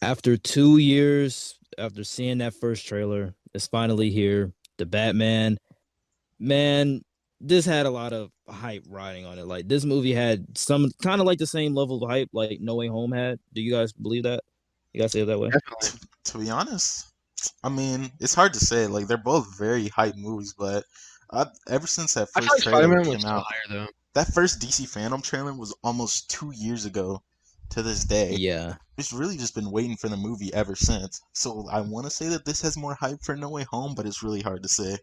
After 2 years, after seeing that first trailer, it's finally here. The Batman, man, this had a lot of hype riding on it. Like this movie had some kind of like the same level of hype like No Way Home had. Do you guys believe that? You guys say it that way? Definitely. To be honest, I mean, it's hard to say. Like they're both very hype movies, but ever since that I feel first like trailer Spider-Man was came still out, higher though. that first DC Phantom trailer was almost 2 years ago to this day. Yeah. It's really just been waiting for the movie ever since. So I want to say that this has more hype for No Way Home, but it's really hard to say.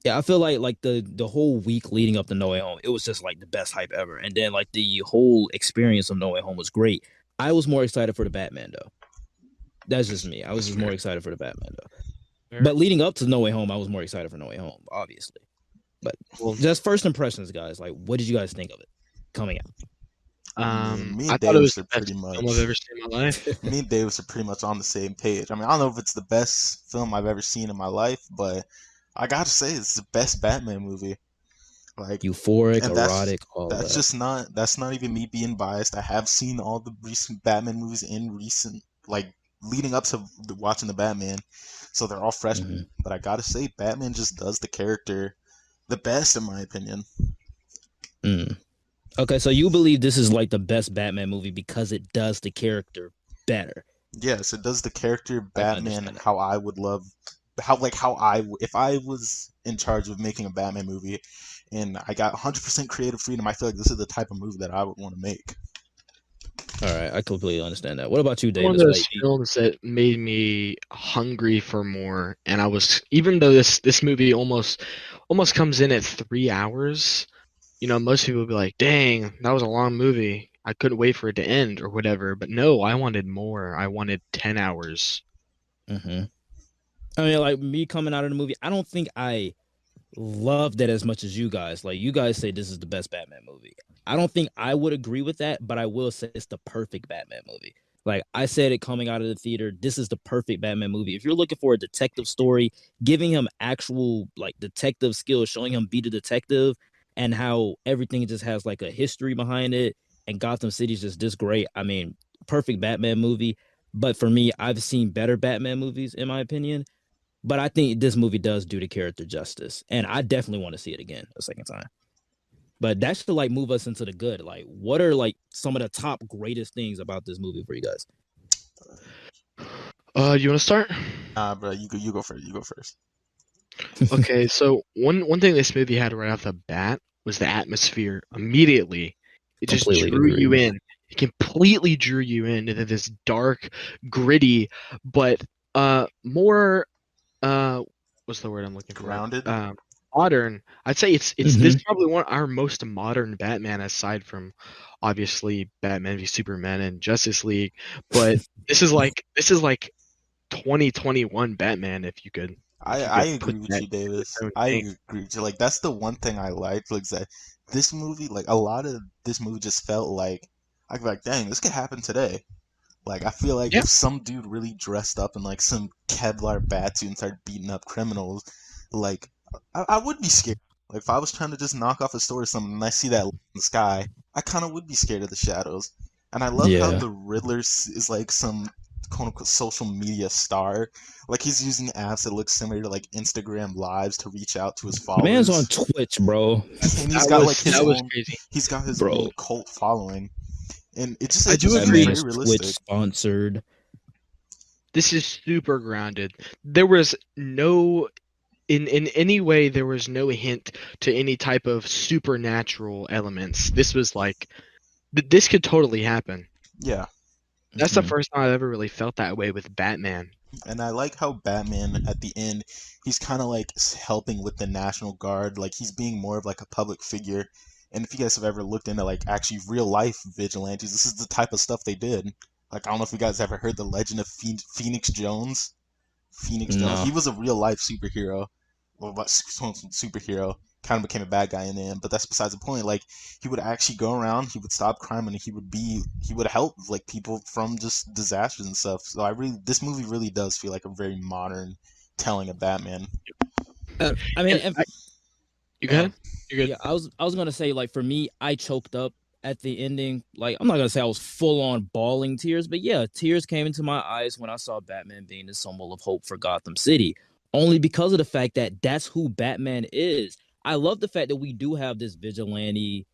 Yeah, I feel like the whole week leading up to No Way Home, it was just like the best hype ever. And then like the whole experience of No Way Home was great. I was more excited for the Batman though. That's just me. I was That's just fair. more excited for the Batman though. Fair. But leading up to No Way Home, I was more excited for No Way Home, obviously. But Well, just first impressions, guys. Like, what did you guys think of it coming out? I mean, me I and thought it was Davis are the pretty best film I've much ever seen in my life. me and Davis are pretty much on the same page. I mean, I don't know if it's the best film I've ever seen in my life, but I gotta say it's the best Batman movie. Like, Euphoric, and that's erotic, all that's that. just not that's not even me being biased. I have seen all the recent Batman movies in recent like leading up to watching the Batman, so they're all fresh. Hmm. But I gotta say, Batman just does the character the best in my opinion. Mm. Okay, so you believe this is like the best Batman movie because it does the character better. Yes, it does the character I can Batman understand that. how I would love, if I was in charge of making a Batman movie, and I got 100% creative freedom. I feel like this is the type of movie that I would want to make. All right, I completely understand that. What about you, One of Davis? those Like, films that made me hungry for more, and I was even though this movie almost comes in at 3 hours. Most people would be like, "Dang, that was a long movie. I couldn't wait for it to end or whatever." But no, I wanted more. I wanted 10 hours. hmm I mean, like me coming out of the movie, I don't think I loved it as much as you guys. Like, you guys say this is the best Batman movie. I don't think I would agree with that, but I will say it's the perfect Batman movie. Like I said it coming out of the theater, this is the perfect Batman movie. If you're looking for a detective story, giving him actual like detective skills, showing him be the detective and how everything just has like a history behind it and Gotham City's just this great. I mean, perfect Batman movie. But for me, I've seen better Batman movies in my opinion. But I think this movie does do the character justice, and I definitely want to see it again a second time. But that should like move us into the good. Like, what are like some of the top greatest things about this movie for you guys? You want to start? Bro, you go first. You go first. Okay, so one thing this movie had right off the bat was the atmosphere. Immediately, it just Completely drew you agree. in. It completely drew you into this dark, gritty, but more uh what's the word I'm looking for? Grounded. Modern. I'd say it's this Hmm. is probably one our most modern Batman aside from obviously Batman v Superman and Justice League, but this is like 2021 Batman if you could I put agree with that you, in its Davis. own I thing. agree with you. Like that's the one thing I liked. Like that this movie, like a lot of this movie just felt like I could be like, dang, this could happen today. Like I feel like Yeah. if some dude really dressed up in like some Kevlar bat suit and started beating up criminals, like I would be scared. Like if I was trying to just knock off a store or something and I see that light in the sky, I kind of would be scared of the shadows. And I love how Yeah, the Riddler is like some quote unquote social media star. Like he's using apps that look similar to like Instagram lives to reach out to his man's on followers. Twitch, bro. And he's That got like was his that was own crazy. he's got his Bro, own cult following. And I it do just that feels agree. very man's Twitch realistic. sponsored. This is super grounded. There was no in any way there was no hint to any type of supernatural elements. This was like this could totally happen. Yeah. That's the Hmm. first time I've ever really felt that way with Batman. And I like how Batman at the end, he's kind of like helping with the National Guard. Like he's being more of like a public figure. And if you guys have ever looked into like actually real life vigilantes, this is the type of stuff they did. Like I don't know if you guys ever heard the legend of Phoenix Jones. Phoenix Jones. No. He was a real life superhero. Well, what superhero? Kind of became a bad guy in the end, but that's besides the point. Like he would actually go around, he would stop crime, and he would help like people from just disasters and stuff. So this movie really does feel like a very modern telling of Batman. I mean, And and you go Uh, ahead. You're good. yeah, I was gonna say like for me, I choked up at the ending, like I'm not gonna say I was full on bawling tears, but yeah, tears came into my eyes when I saw Batman being the symbol of hope for Gotham City. Only because of the fact that that's who Batman is. I love the fact that we do have this vigilante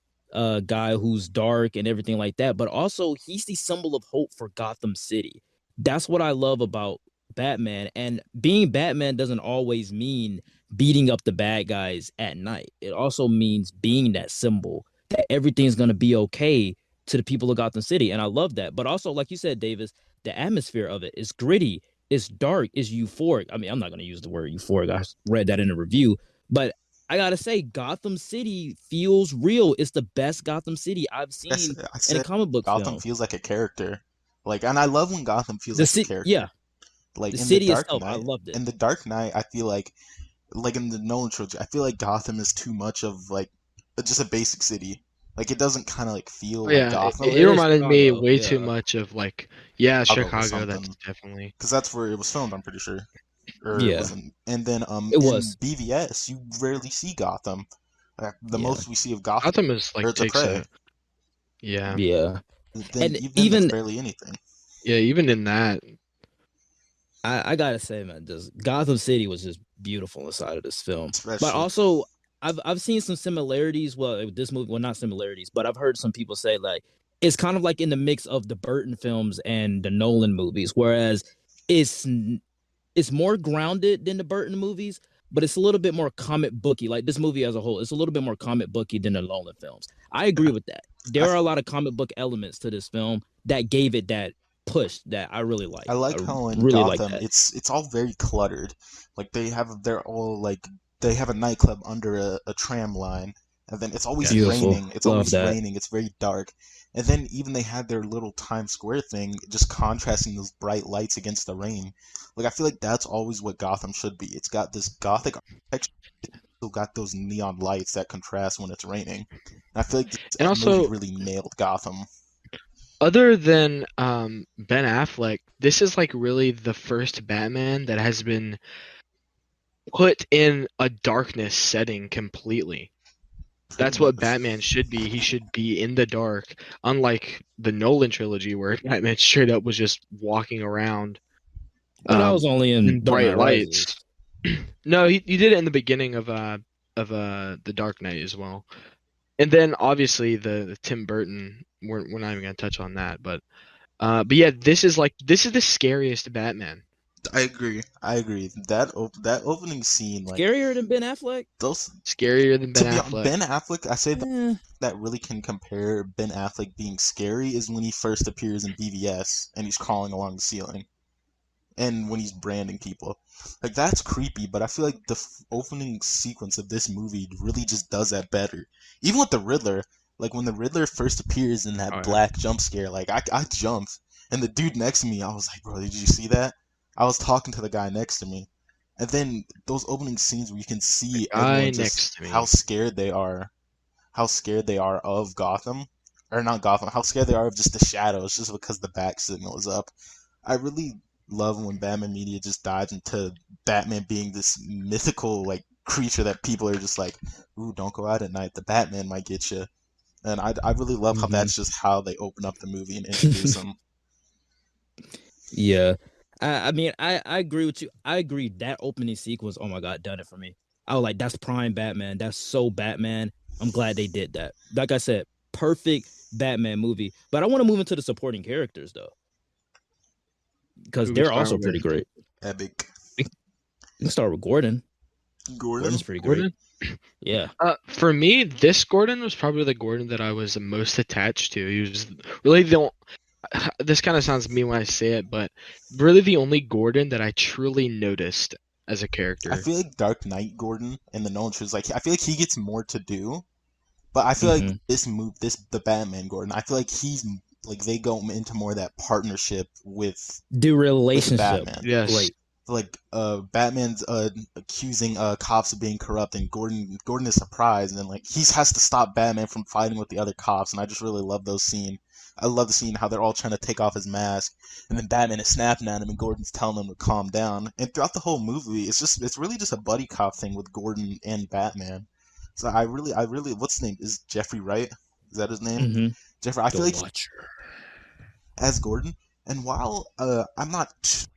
guy who's dark and everything like that, but also he's the symbol of hope for Gotham City. That's what I love about Batman. And being Batman doesn't always mean beating up the bad guys at night. It also means being that symbol that everything's going to be okay to the people of Gotham City. And I love that. But also, like you said, Davis, the atmosphere of it is gritty, it's dark, it's euphoric. I mean, I'm not going to use the word euphoric. I read that in a review, but I got to say, Gotham City feels real. It's the best Gotham City I've seen I in a said comic book Gotham film. feels like a character. Like, and I love when Gotham feels The like a city, character. yeah, Like the in the city Dark itself, I Knight, loved it. in the Dark Knight, I feel like in the Nolan trilogy, I feel like Gotham is too much of like just a basic city. Like it doesn't kind of like feel Oh, like yeah, Well, Gotham. it it is reminded me Chicago, way too yeah, much of like, yeah, Chicago or Chicago. That's something, definitely. because that's where it was filmed. I'm pretty sure, or it yeah, wasn't. And then it in was, BVS, you rarely see Gotham. The yeah, most we see of Gotham, Gotham is or like it's a takes Prey. a yeah, yeah. Then And even it's even barely anything. yeah. Even in that, I gotta say, man, just Gotham City was just beautiful inside of this film. But Especially, also, I've seen some similarities. Well, with this movie, well, not similarities, but I've heard some people say like it's kind of like in the mix of the Burton films and the Nolan movies, whereas it's it's more grounded than the Burton movies, but it's a little bit more comic booky. Like this movie as a whole, it's a little bit more comic booky than the Nolan films. I agree yeah. with that. I There are a lot of comic book elements to this film that gave it that push that I really I like. I like how in really like Gotham that. it's all very cluttered. Like they're all like they have a nightclub under a tram line, and then it's always yes, Beautiful. raining. It's Love always that. raining. It's very dark. And then even they had their little Times Square thing, just contrasting those bright lights against the rain. Like I feel like that's always what Gotham should be. It's got this gothic architecture, still got those neon lights that contrast when it's raining. And I feel like this and movie also really nailed Gotham. other than Ben Affleck, this is like really the first Batman that has been put in a darkness setting completely. Pretty That's what much. Batman should be. He should be in the dark, unlike the Nolan trilogy where Batman straight up was just walking around But I was only in in Dark bright Knight lights. Rises. No, he did it in the beginning of the Dark Knight as well. And then obviously the Tim Burton, we're not even gonna touch on that, but yeah, this is the scariest Batman. I agree. I agree. That opening scene, like Scarier than Ben Affleck? those. Scarier than Ben To be honest, Affleck. Ben Affleck, I say Eh, that really can compare Ben Affleck being scary is when he first appears in BVS and he's crawling along the ceiling, and when he's branding people. Like that's creepy, but I feel like the opening sequence of this movie really just does that better. Even with the Riddler, like when the Riddler first appears in Oh that yeah. black jump scare, like I jumped, and the dude next to me, I was like, bro, did you see that? I was talking to the guy next to me, and then those opening scenes where you can see Guy everyone just next to me. how scared they are of Gotham, or not Gotham, how scared they are of just the shadows, just because the back signal is up. I really love when Batman media just dives into Batman being this mythical like creature that people are just like, ooh, don't go out at night. The Batman might get you. And I really love how mhm. that's just how they open up the movie and introduce him. Yeah. I mean, I agree with you. I agree that opening sequence, oh my God, done it for me. I was like, that's prime Batman. That's so Batman. I'm glad they did that. Like I said, perfect Batman movie. But I want to move into the supporting characters though, because Who we they're also start pretty with? great. Epic. We can start with Gordon. Gordon. Gordon's pretty great. Gordon? Yeah. For me, this Gordon was probably the Gordon that I was the most attached to. He was really the this kind of sounds mean when I say it, but really the only Gordon that I truly noticed as a I character. feel like Dark Knight Gordon and the Nolan trilogy, like I feel like he gets more to do, but I feel like Hmm. the Batman Gordon, I feel like he's like they go into more of that partnership The with relationship, Batman. Yes. great. Like Batman's accusing cops of being corrupt, and Gordon is surprised, and then like he has to stop Batman from fighting with the other cops, and I just really love those scene. I love the scene how they're all trying to take off his mask, and then Batman is snapping at him, and Gordon's telling him to calm down. And throughout the whole movie, it's really just a buddy cop thing with Gordon and Batman. So I really, what's his name? Is Jeffrey Wright? Is that his name? Mm-hmm. Jeffrey. I The feel like Watcher. as Gordon. And while I'm not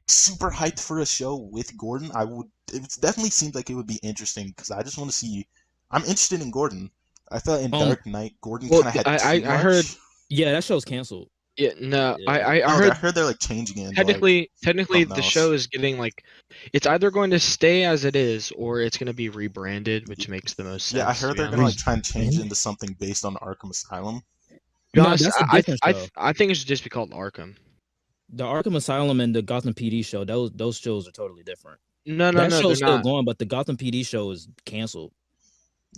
super hyped for a show with Gordon, I would. It definitely seems like it would be interesting because I just want to see. I'm interested in Gordon. I felt in Dark Knight, Gordon Well, kind of had too I heard. much. Yeah, that show's canceled. Yeah, no, Yeah. I No, I heard heard they're like changing it into like technically something the else. show is getting like, it's either going to stay as it is or it's going to be rebranded, which makes the most Yeah, I sense, to heard be they're gonna like honest. try and change it Rebrand? into something based on Arkham Asylum. To be No, honest, that's a different show. I think it should just be called Arkham. The Arkham Asylum and the Gotham PD show, those shows are totally different. No, That they're show's still not. going, but the Gotham PD show is canceled.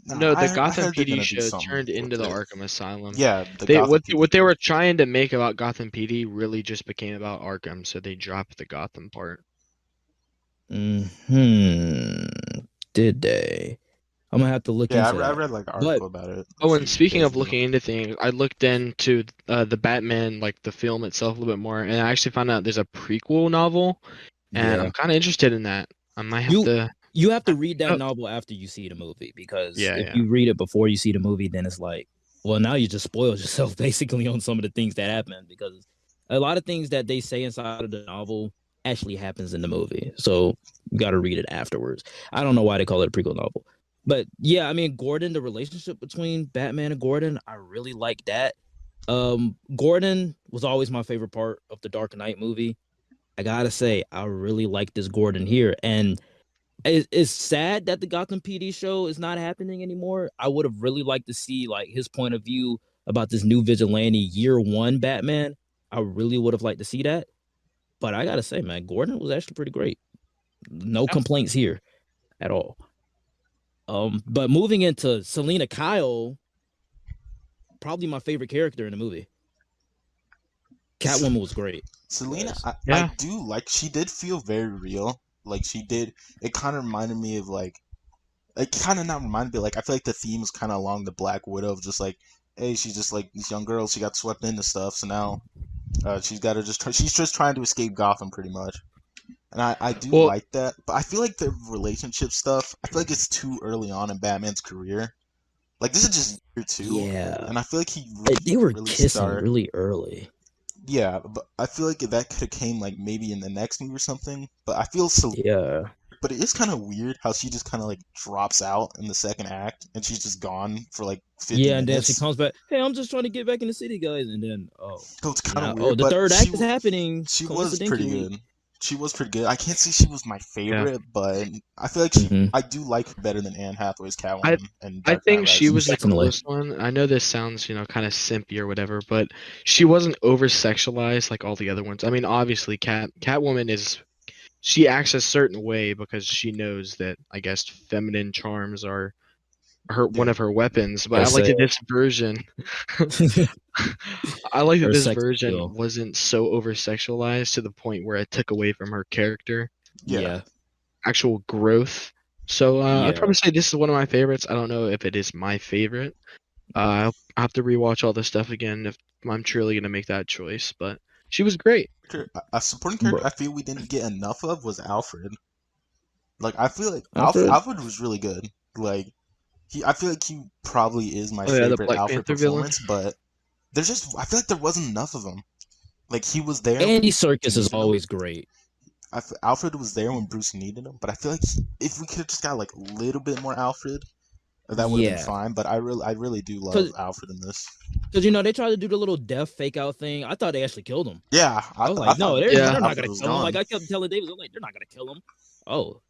No, the I Gotham heard they're PD gonna do show something turned into with the it. Arkham Asylum. Yeah, the They Gotham PD. what they were trying to make about Gotham PD really just became about Arkham, so they dropped the Gotham part. Hmm. Did they? I'm gonna have to look Yeah, into I that. read like an article about it. Oh, a and few speaking days of ago. looking into things, I looked into the Batman, like the film itself, a little bit more, and I actually found out there's a prequel novel, and Yeah. I'm kind of interested in that. I might have You to. you have to read that Oh. novel after you see the movie because Yeah, if yeah. you read it before you see the movie, then it's like, well, now you just spoiled yourself basically on some of the things that happen because a lot of things that they say inside of the novel actually happens in the movie. So you got to read it afterwards. I don't know why they call it a prequel novel. But yeah, I mean, Gordon, the relationship between Batman and Gordon, I really like that. Gordon was always my favorite part of the Dark Knight movie. I gotta say, I really like this Gordon here. And it's sad that the Gotham PD show is not happening anymore. I would have really liked to see like his point of view about this new vigilante year one Batman. I really would have liked to see that. But I gotta say, man, Gordon was actually pretty great. No complaints here at all. But moving into Selena Kyle, probably my favorite character in the movie. Catwoman was great. Selena, Yes. I do like. She did feel very real. Like she did. It kind of reminded me of like. It kind of not reminded me. Like I feel like the theme was kind of along the Black Widow of just like, hey, she's just like this young girl. She got swept into stuff, so now, she's got to just. She's just trying to escape Gotham, pretty much. And I do like that, but I feel like the relationship stuff. I feel like it's too early on in Batman's career. Like this is just year two, Yeah. and I feel like They were really kissing really early. Yeah, but I feel like that could have came like maybe in the next movie or something. But I feel Yeah. but it is kind of weird how she just kind of like drops out in the second act and she's just gone for like 50 Yeah, and then minutes. she comes back. Hey, I'm just trying to get back in the city, guys. And then So it's kind of now, weird. the but third act is happening. She was pretty coincidentally. good. She was pretty good. I can't say she was my favorite, but I feel like I do like her better than Anne Hathaway's Catwoman. I think Knight she was the Definitely. coolest one. I know this sounds, kind of simpy or whatever, but she wasn't over sexualized like all the other ones. I mean, obviously, Catwoman she acts a certain way because she knows that, I guess, feminine charms are one of her weapons. But I like that this version. I like that Her this sex version appeal. wasn't so over sexualized to the point where it took away from her character. Yeah. Actual growth. So I'd Yeah. probably say this is one of my favorites. I don't know if it is my favorite. I'll have to rewatch all this stuff again if I'm truly gonna make that choice. But she was great. A supporting character I feel we didn't get enough of was Alfred. Like I feel like Alfred? Alfred was really good. Like I feel like he probably is my the favorite Black Alfred Panther villain. performance, but I feel like there wasn't enough of him. Like he was there. Andy Serkis is always great. Alfred was there when Bruce needed him, but I feel like if we could have just got like a little bit more Alfred, that would have been fine. But I really do love Alfred in this. Because they tried to do the little death fake out thing. I thought they actually killed him. Yeah, I was like, no, they're not gonna kill him. Like I kept telling David, I'm like, they're not gonna kill him. Oh,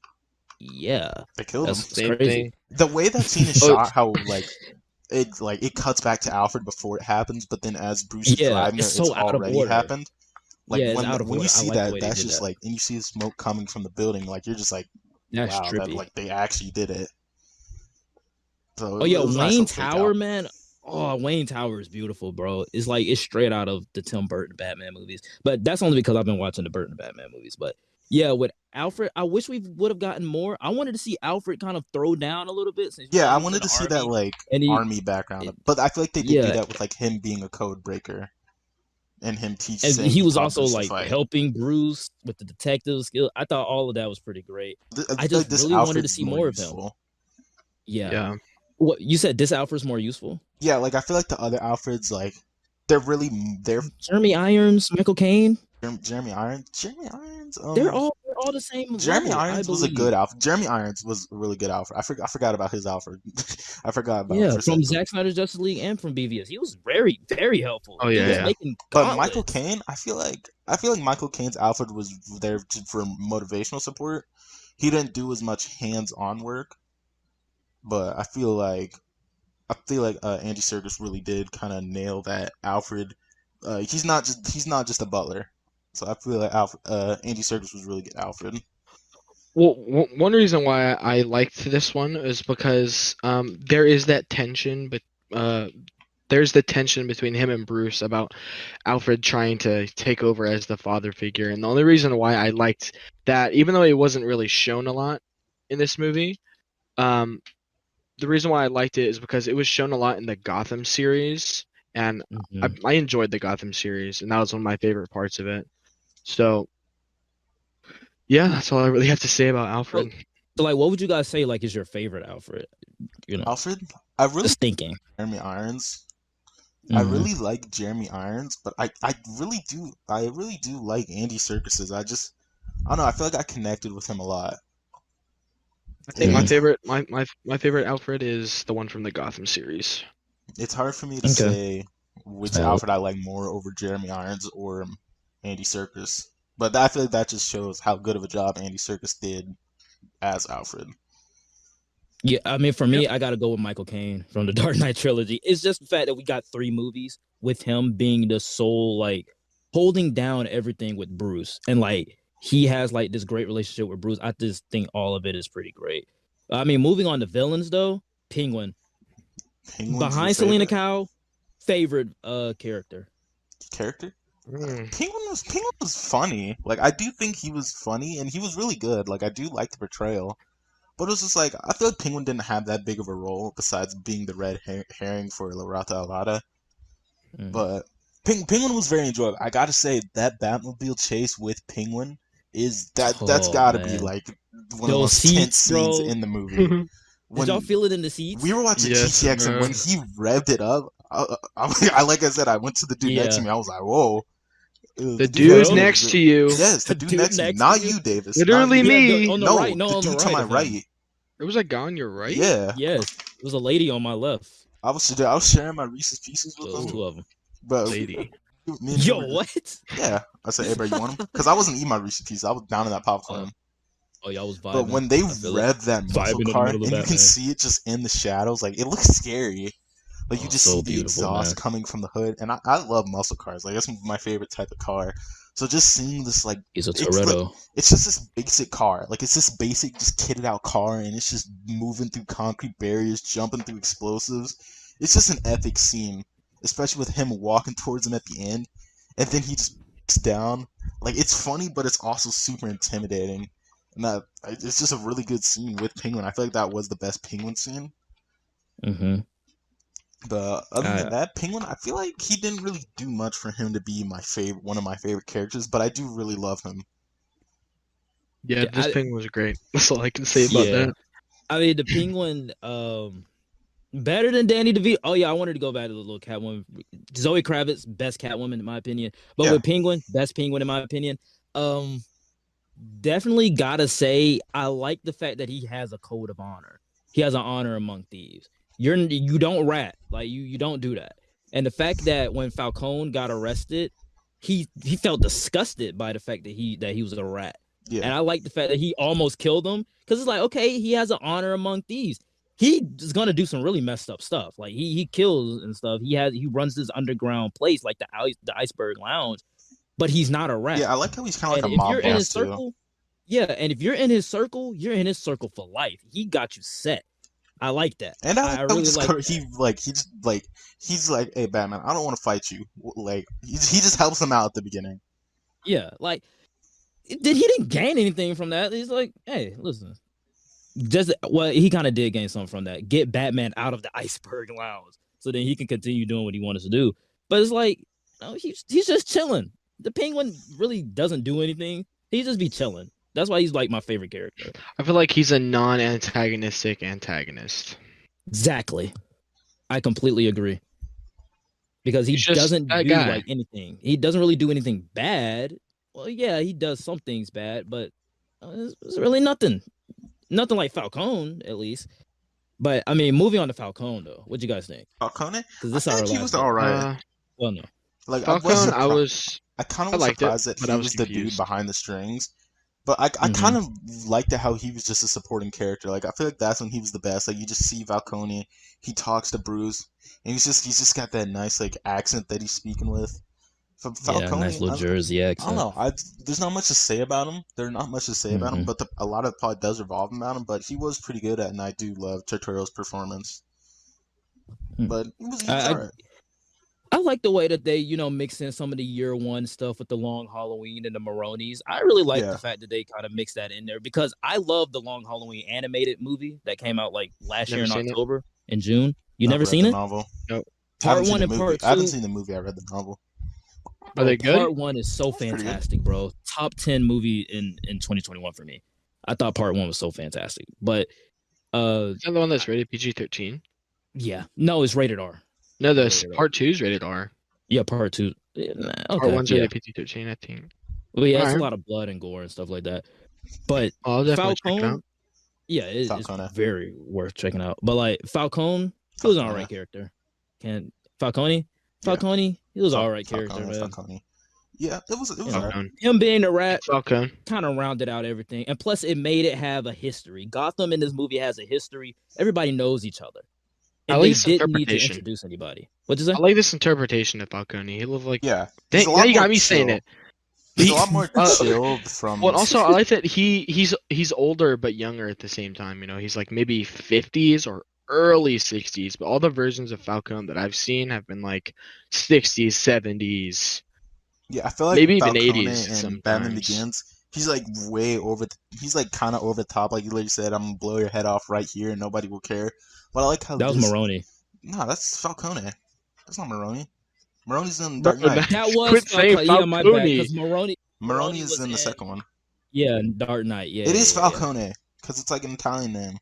yeah, they killed him. Same crazy. thing. The way that scene is shot, how it cuts back to Alfred before it happens, but then as Bruce is driving, it's already happened. Like when you see that's just like, and you see the smoke coming from the building, like you're just like, that's wow, trippy. like they actually did it. So Wayne Tower, man. Oh, Wayne Tower is beautiful, bro. It's straight out of the Tim Burton Batman movies. But that's only because I've been watching the Burton Batman movies. But yeah, with Alfred, I wish we would have gotten more. I wanted to see Alfred kind of throw down a little bit. I wanted to see that like army background, but I feel like they did do that with like him being a code breaker and him teaching. And he was also like helping Bruce with the detective skill. I thought all of that was pretty great. I just really wanted to see more of him. Yeah. What you said? This Alfred's more useful. Yeah, like I feel like the other Alfreds, like they're really they're Jeremy Irons, Michael Caine. Jeremy Irons. Jeremy Irons. They're all the same Jeremy level, I Irons was a believe. good Alfred. Jeremy Irons was a really good Alfred. I forgot about his Alfred. I forgot about him Yeah, for a from second. Zack Snyder's Justice League and from BVS, he was very, very helpful. Oh He yeah, was Yeah, yeah. making but Michael gauntlets. Caine, I feel like Michael Caine's Alfred was there for motivational support. He didn't do as much hands-on work, but I feel like Andy Serkis really did kind of nail that Alfred. He's not just a butler, so I feel like Andy Serkis was really good Alfred. Well, one reason why I liked this one is because there is that tension, but uh, there's the tension between him and Bruce about Alfred trying to take over as the father figure, and the only reason why I liked that, even though it wasn't really shown a lot in this movie, um, the reason why I liked it is because it was shown a lot in the Gotham series, and I, Hmm. I enjoyed the Gotham series, and that was one of my favorite parts of it. So yeah, that's all I really have to say about So, Alfred. so, like, what would you guys say like is your favorite Alfred? You know, Alfred, I really just thinking. Jeremy Irons. I Hmm. really like Jeremy Irons, but I really do like Andy Serkis's. I don't know. I feel like I connected with him a lot, I think my and favorite my favorite Alfred is the one from the Gotham series. it's hard for me to Okay. say which Valid. Alfred I like more over Jeremy Irons or Andy Serkis. But I feel like that just shows how good of a job Andy Serkis did as Alfred. Yeah, I mean, for Yep. me, I got to go with Michael Caine from the Dark Knight trilogy. It's just the fact that we got 3 movies with him being the sole, like, holding down everything with Bruce. And, like, he has, like, this great relationship with Bruce. I just think all of it is pretty great. I mean, moving on to villains, though, Penguin. Penguin's your Behind Selena favorite Kyle, favorite character. character? Mm. Penguin was funny. Like I do think he was funny and he was really good. Like I do like the portrayal. But it was just like I feel like Penguin didn't have that big of a role besides being the red herring for La Rata Alada. Mm. But Penguin was very enjoyable. I gotta say that Batmobile chase with Penguin that's Oh, gotta be man. like one of the Those most tense seats, scenes bro. in the movie. Did y'all When feel it in the we seats? were watching Yes, GTX and when man. he revved it up, I like I said, I went to the dude next to Yeah. me. I was like, "Whoa!" The The dude dude next to me Bro, was next to you, yes, the the dude dude next to me, next to not you. you, Davis, not literally you. Yeah, me. on the No, right. No, the on the dude to right my of him. right. There was a guy on your right. Yeah, Yes, it was a lady on my left. I was sharing my Reese's Pieces with So it was him, Ooh, 2 of them. but lady. me and him Yo, were just what? yeah. I said, "Hey, bro, you want them?" Because I wasn't eating my Reese's Pieces. I was down in that Oh, popcorn. oh, y'all was But vibing. when they I feel it. rev that muscle Vibing in the car middle of and you can Batman. see it just in the shadows, like it looks scary. Like you Oh, just see so the beautiful, man. exhaust coming from the hood, and I love muscle cars. Like that's my favorite type of car. So just seeing this, like He's a it's like Toretto. it's just this basic car. Like it's this basic, just kitted out car, and it's just moving through concrete barriers, jumping through explosives. It's just an epic scene, especially with him walking towards him at the end, and then he just breaks down. Like it's funny, but it's also super intimidating. And it's just a really good scene with Penguin. I feel like that was the best Penguin scene. Mm-hmm. But other than I, that, Penguin, I feel like he didn't really do much for him to be one of my favorite characters. But I do really love him. Yeah, yeah, this penguin was great. That's all I can say about yeah. that. I mean, the Penguin, better than Danny DeVito. Oh yeah, I wanted to go back to the little Catwoman. Zoe Kravitz, best Catwoman in my opinion. But Yeah, with Penguin, best Penguin in my opinion. Um, Definitely gotta say I like the fact that he has a code of honor. He has an honor among thieves. You don't rat, like you don't do that. And the fact that when Falcone got arrested, he felt disgusted by the fact that he was a rat. yeah, And I like the fact that he almost killed him because it's like, okay, he has an honor among thieves. He is gonna do some really messed up stuff. Like he kills and stuff. He runs this underground place like the Iceberg Lounge, but he's not a rat. yeah. I like how he's kind of And like a if you're mob in boss his too. circle, yeah, and if you're in his circle, you're in his circle for life. He got you set. I like that. And I I like how really like that. he's like, hey Batman, I don't want to fight you. Like he just helps him out at the beginning. Yeah, like he didn't gain anything from that. He's like, hey, listen, just well, he kind of did gain something from that. Get Batman out of the Iceberg Lounge, so then he can continue doing what he wanted to do. But it's like, no, he's just chilling. The Penguin really doesn't do anything. He just be chilling. That's why he's like my favorite character. I feel like he's a non-antagonistic antagonist. Exactly. I completely agree. Because he He's just doesn't that do guy. like anything. He doesn't really do anything bad. Well, yeah, he does some things bad, but it's really nothing. Nothing like Falcone, at least. But I mean, moving on to Falcone though, what you guys think? Falcone, Because I this is our think he last was bit. all right. Uh, Well, no. Like I was Falcone, surprised. I kind of I was liked it, surprised that but he I was was the dude confused. behind the strings. But I Hmm. kind of liked it how he was just a supporting character. Like I feel like that's when he was the best. Like you just see Falcone, he talks to Bruce, and he's just got that nice like accent that he's speaking with. Yeah, nice Falcone, little Jersey I don't accent. know. There's not much to say about him. There's not much to say about him, Hmm. but a lot of the plot does revolve about him. But he was pretty good at, it, and I do love Turturro's performance. But he was I, alright. I like the way that they, mix in some of the year one stuff with the Long Halloween and the Maronis. I really like Yeah, the fact that they kind of mix that in there because I love the Long Halloween animated movie that came out like last year Never in seen it. October and June. You I've never read seen the it? novel. Nope. I haven't Part seen one the and movie. part I haven't two, seen the movie. I read the novel. Are bro. they good? Part one is so It's pretty good. fantastic, bro. Top 10 movie in 2021 for me. I thought part one was so fantastic, but Is that the one that's rated PG-13? yeah, no, it's rated R. No, It's this rated R. part 2 is rated R. Yeah, part two. Yeah, nah, Part okay, 1's yeah. rated PG-13, I think. Well, yeah, All it's a right. lot of blood and gore and stuff like that. But I'll definitely check it Falcone, out. yeah, it's Falcone. very worth checking out. But like Falcone, he was an Falcone. alright character. Can Falcone? Yeah. Falcone, he was an alright character, Falcone. man. Falcone. Yeah, it was You know, alright. Falcone. him being a rat It's Falcone. kind of rounded out everything, and plus it made it have a history. Gotham in this movie has a history. Everybody knows each other, I and like they this didn't need to interpretation. introduce anybody. What'd you say? I like this interpretation of Falcone. He looked like. Yeah, he's Dang, a now lot you more got me saying chill. it. He's a He, lot more chill well, from. also I like that he's older but younger at the same time. You know, he's like maybe 50s or early 60s. But all the versions of Falcone that I've seen have been like 60s, 70s, Yeah, I feel like maybe even Falcone 80s in Batman sometimes. Begins, he's like way over. He's like kind of over the top. Like you literally said, I'm gonna blow your head off right here, and nobody will care. But I like how That was this. Maroni. Nah, that's Falcone. That's not Maroni. Maroni's in Bro, Dark Knight. That was quit saying Falcone. Yeah, my bad. Falcone. Because Maroni Maroni is was in the in second one. Dark Knight. It is Yeah. Falcone because it's like an Italian name.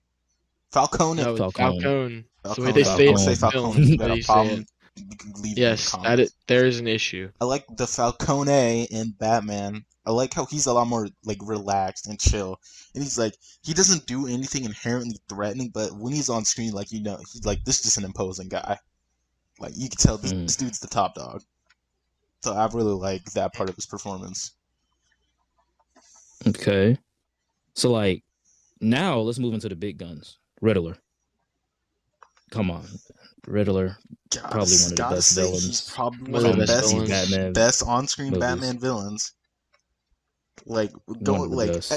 Falcone. No, it's Falcone. Falcone. It's the way Falcone. they If you say want it to in say the Falcone. Falcone, film. you The got way a they say it. problem. You can leave it in the Yes, comments. there is an issue. I like the Falcone in Batman. I like how he's a lot more like relaxed and chill, and he's like he doesn't do anything inherently threatening, but when he's on screen, like he's like this is just an imposing guy. Like you can tell Mm, this dude's the top dog. So I really like that part of his performance. okay. So like now let's move into the big guns. Riddler. Come on. Riddler, probably one of the Gotta best say he's villains probably one One of of the the from best these villains. Batman best on-screen movies. Batman villains. Like One don't of the like best.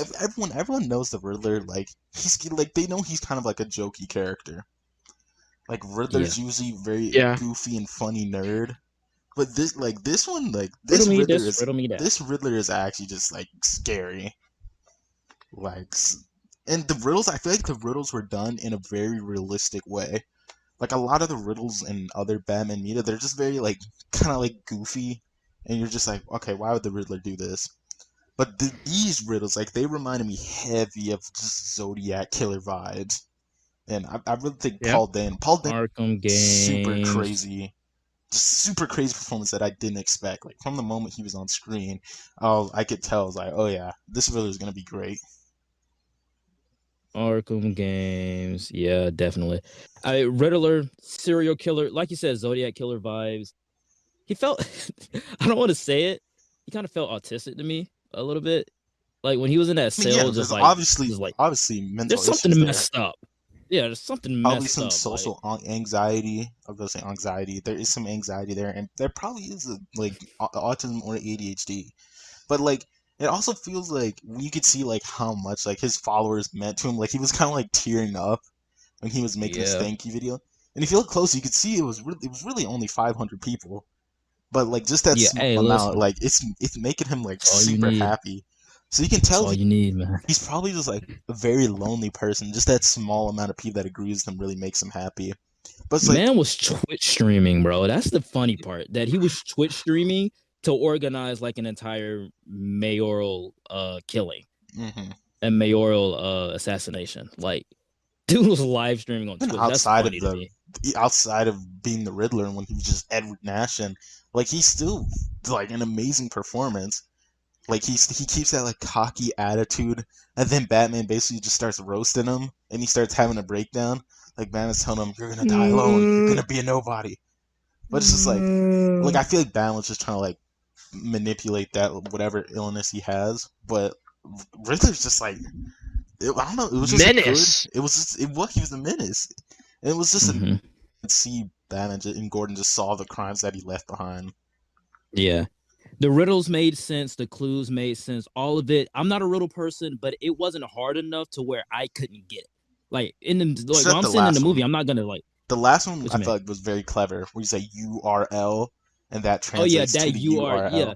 everyone knows the Riddler. Like he's like they know he's kind of like a jokey character. Like Yeah. Riddler's usually very Yeah. goofy and funny nerd, but this one Riddle me this, riddle me that. this Riddler is actually just like scary. Like and the riddles, I feel like the riddles were done in a very realistic way. Like a lot of the riddles in other Batman media, they're just very like kind of like goofy, and you're just like, okay, why would the Riddler do this? But these riddles, like they reminded me heavy of just Zodiac killer vibes, and I really think Yep. Paul Dano, Arkham super games. crazy, just super crazy performance that I didn't expect. Like from the moment he was on screen, oh, I could tell. I was like, oh yeah, this Riddler is gonna be great. Arkham games. Yeah, definitely. Riddler, serial killer, like you said, Zodiac killer vibes. He felt I don't want to say it. He kind of felt autistic to me a little bit. Like when he was in that I mean, yeah, cell, there's just like obviously mental there's something issues there. messed up. Yeah, there's something Probably messed some up. Like social anxiety. I'm gonna say anxiety. There is some anxiety there, and there probably is like autism or ADHD. But like, it also feels like you could see like how much like his followers meant to him. Like he was kind of like tearing up when he was making his yeah, thank you video. And if you look close, you could see it was really only 500 people. But like just that yeah. small Hey, amount, listen, like it's making him like that's all you super need. happy. So you can That's tell all you need, man. he's probably just like a very lonely person. Just that small amount of people that agrees with him really makes him happy. But it's like, Man was Twitch streaming, bro. That's the funny part. That he was Twitch streaming to organize like an entire mayoral killing mhm. and mayoral assassination. Like Dude was live streaming on Even Twitch. That's funny to me. outside of being the Riddler and when he was just Edward Nash, and like he's still like an amazing performance. Like he keeps that like cocky attitude, and then Batman basically just starts roasting him, and he starts having a breakdown. Like Batman's telling him, "You're gonna die alone. You're gonna be a nobody." But it's just like I feel like Batman's just trying to like manipulate that whatever illness he has. But Riddler's just like I don't know. It was just Menace. good. It was just he was a menace. And it was just hmm to see Batman and Gordon just solve the crimes that he left behind. Yeah. The riddles made sense. The clues made sense. All of it. I'm not a riddle person, but it wasn't hard enough to where I couldn't get it. Like like when I'm sitting in the movie, I'm not gonna like. The last one What I you felt mean? like was very clever, where you say URL and that Oh yeah, translates to that the you are. URL. Yeah,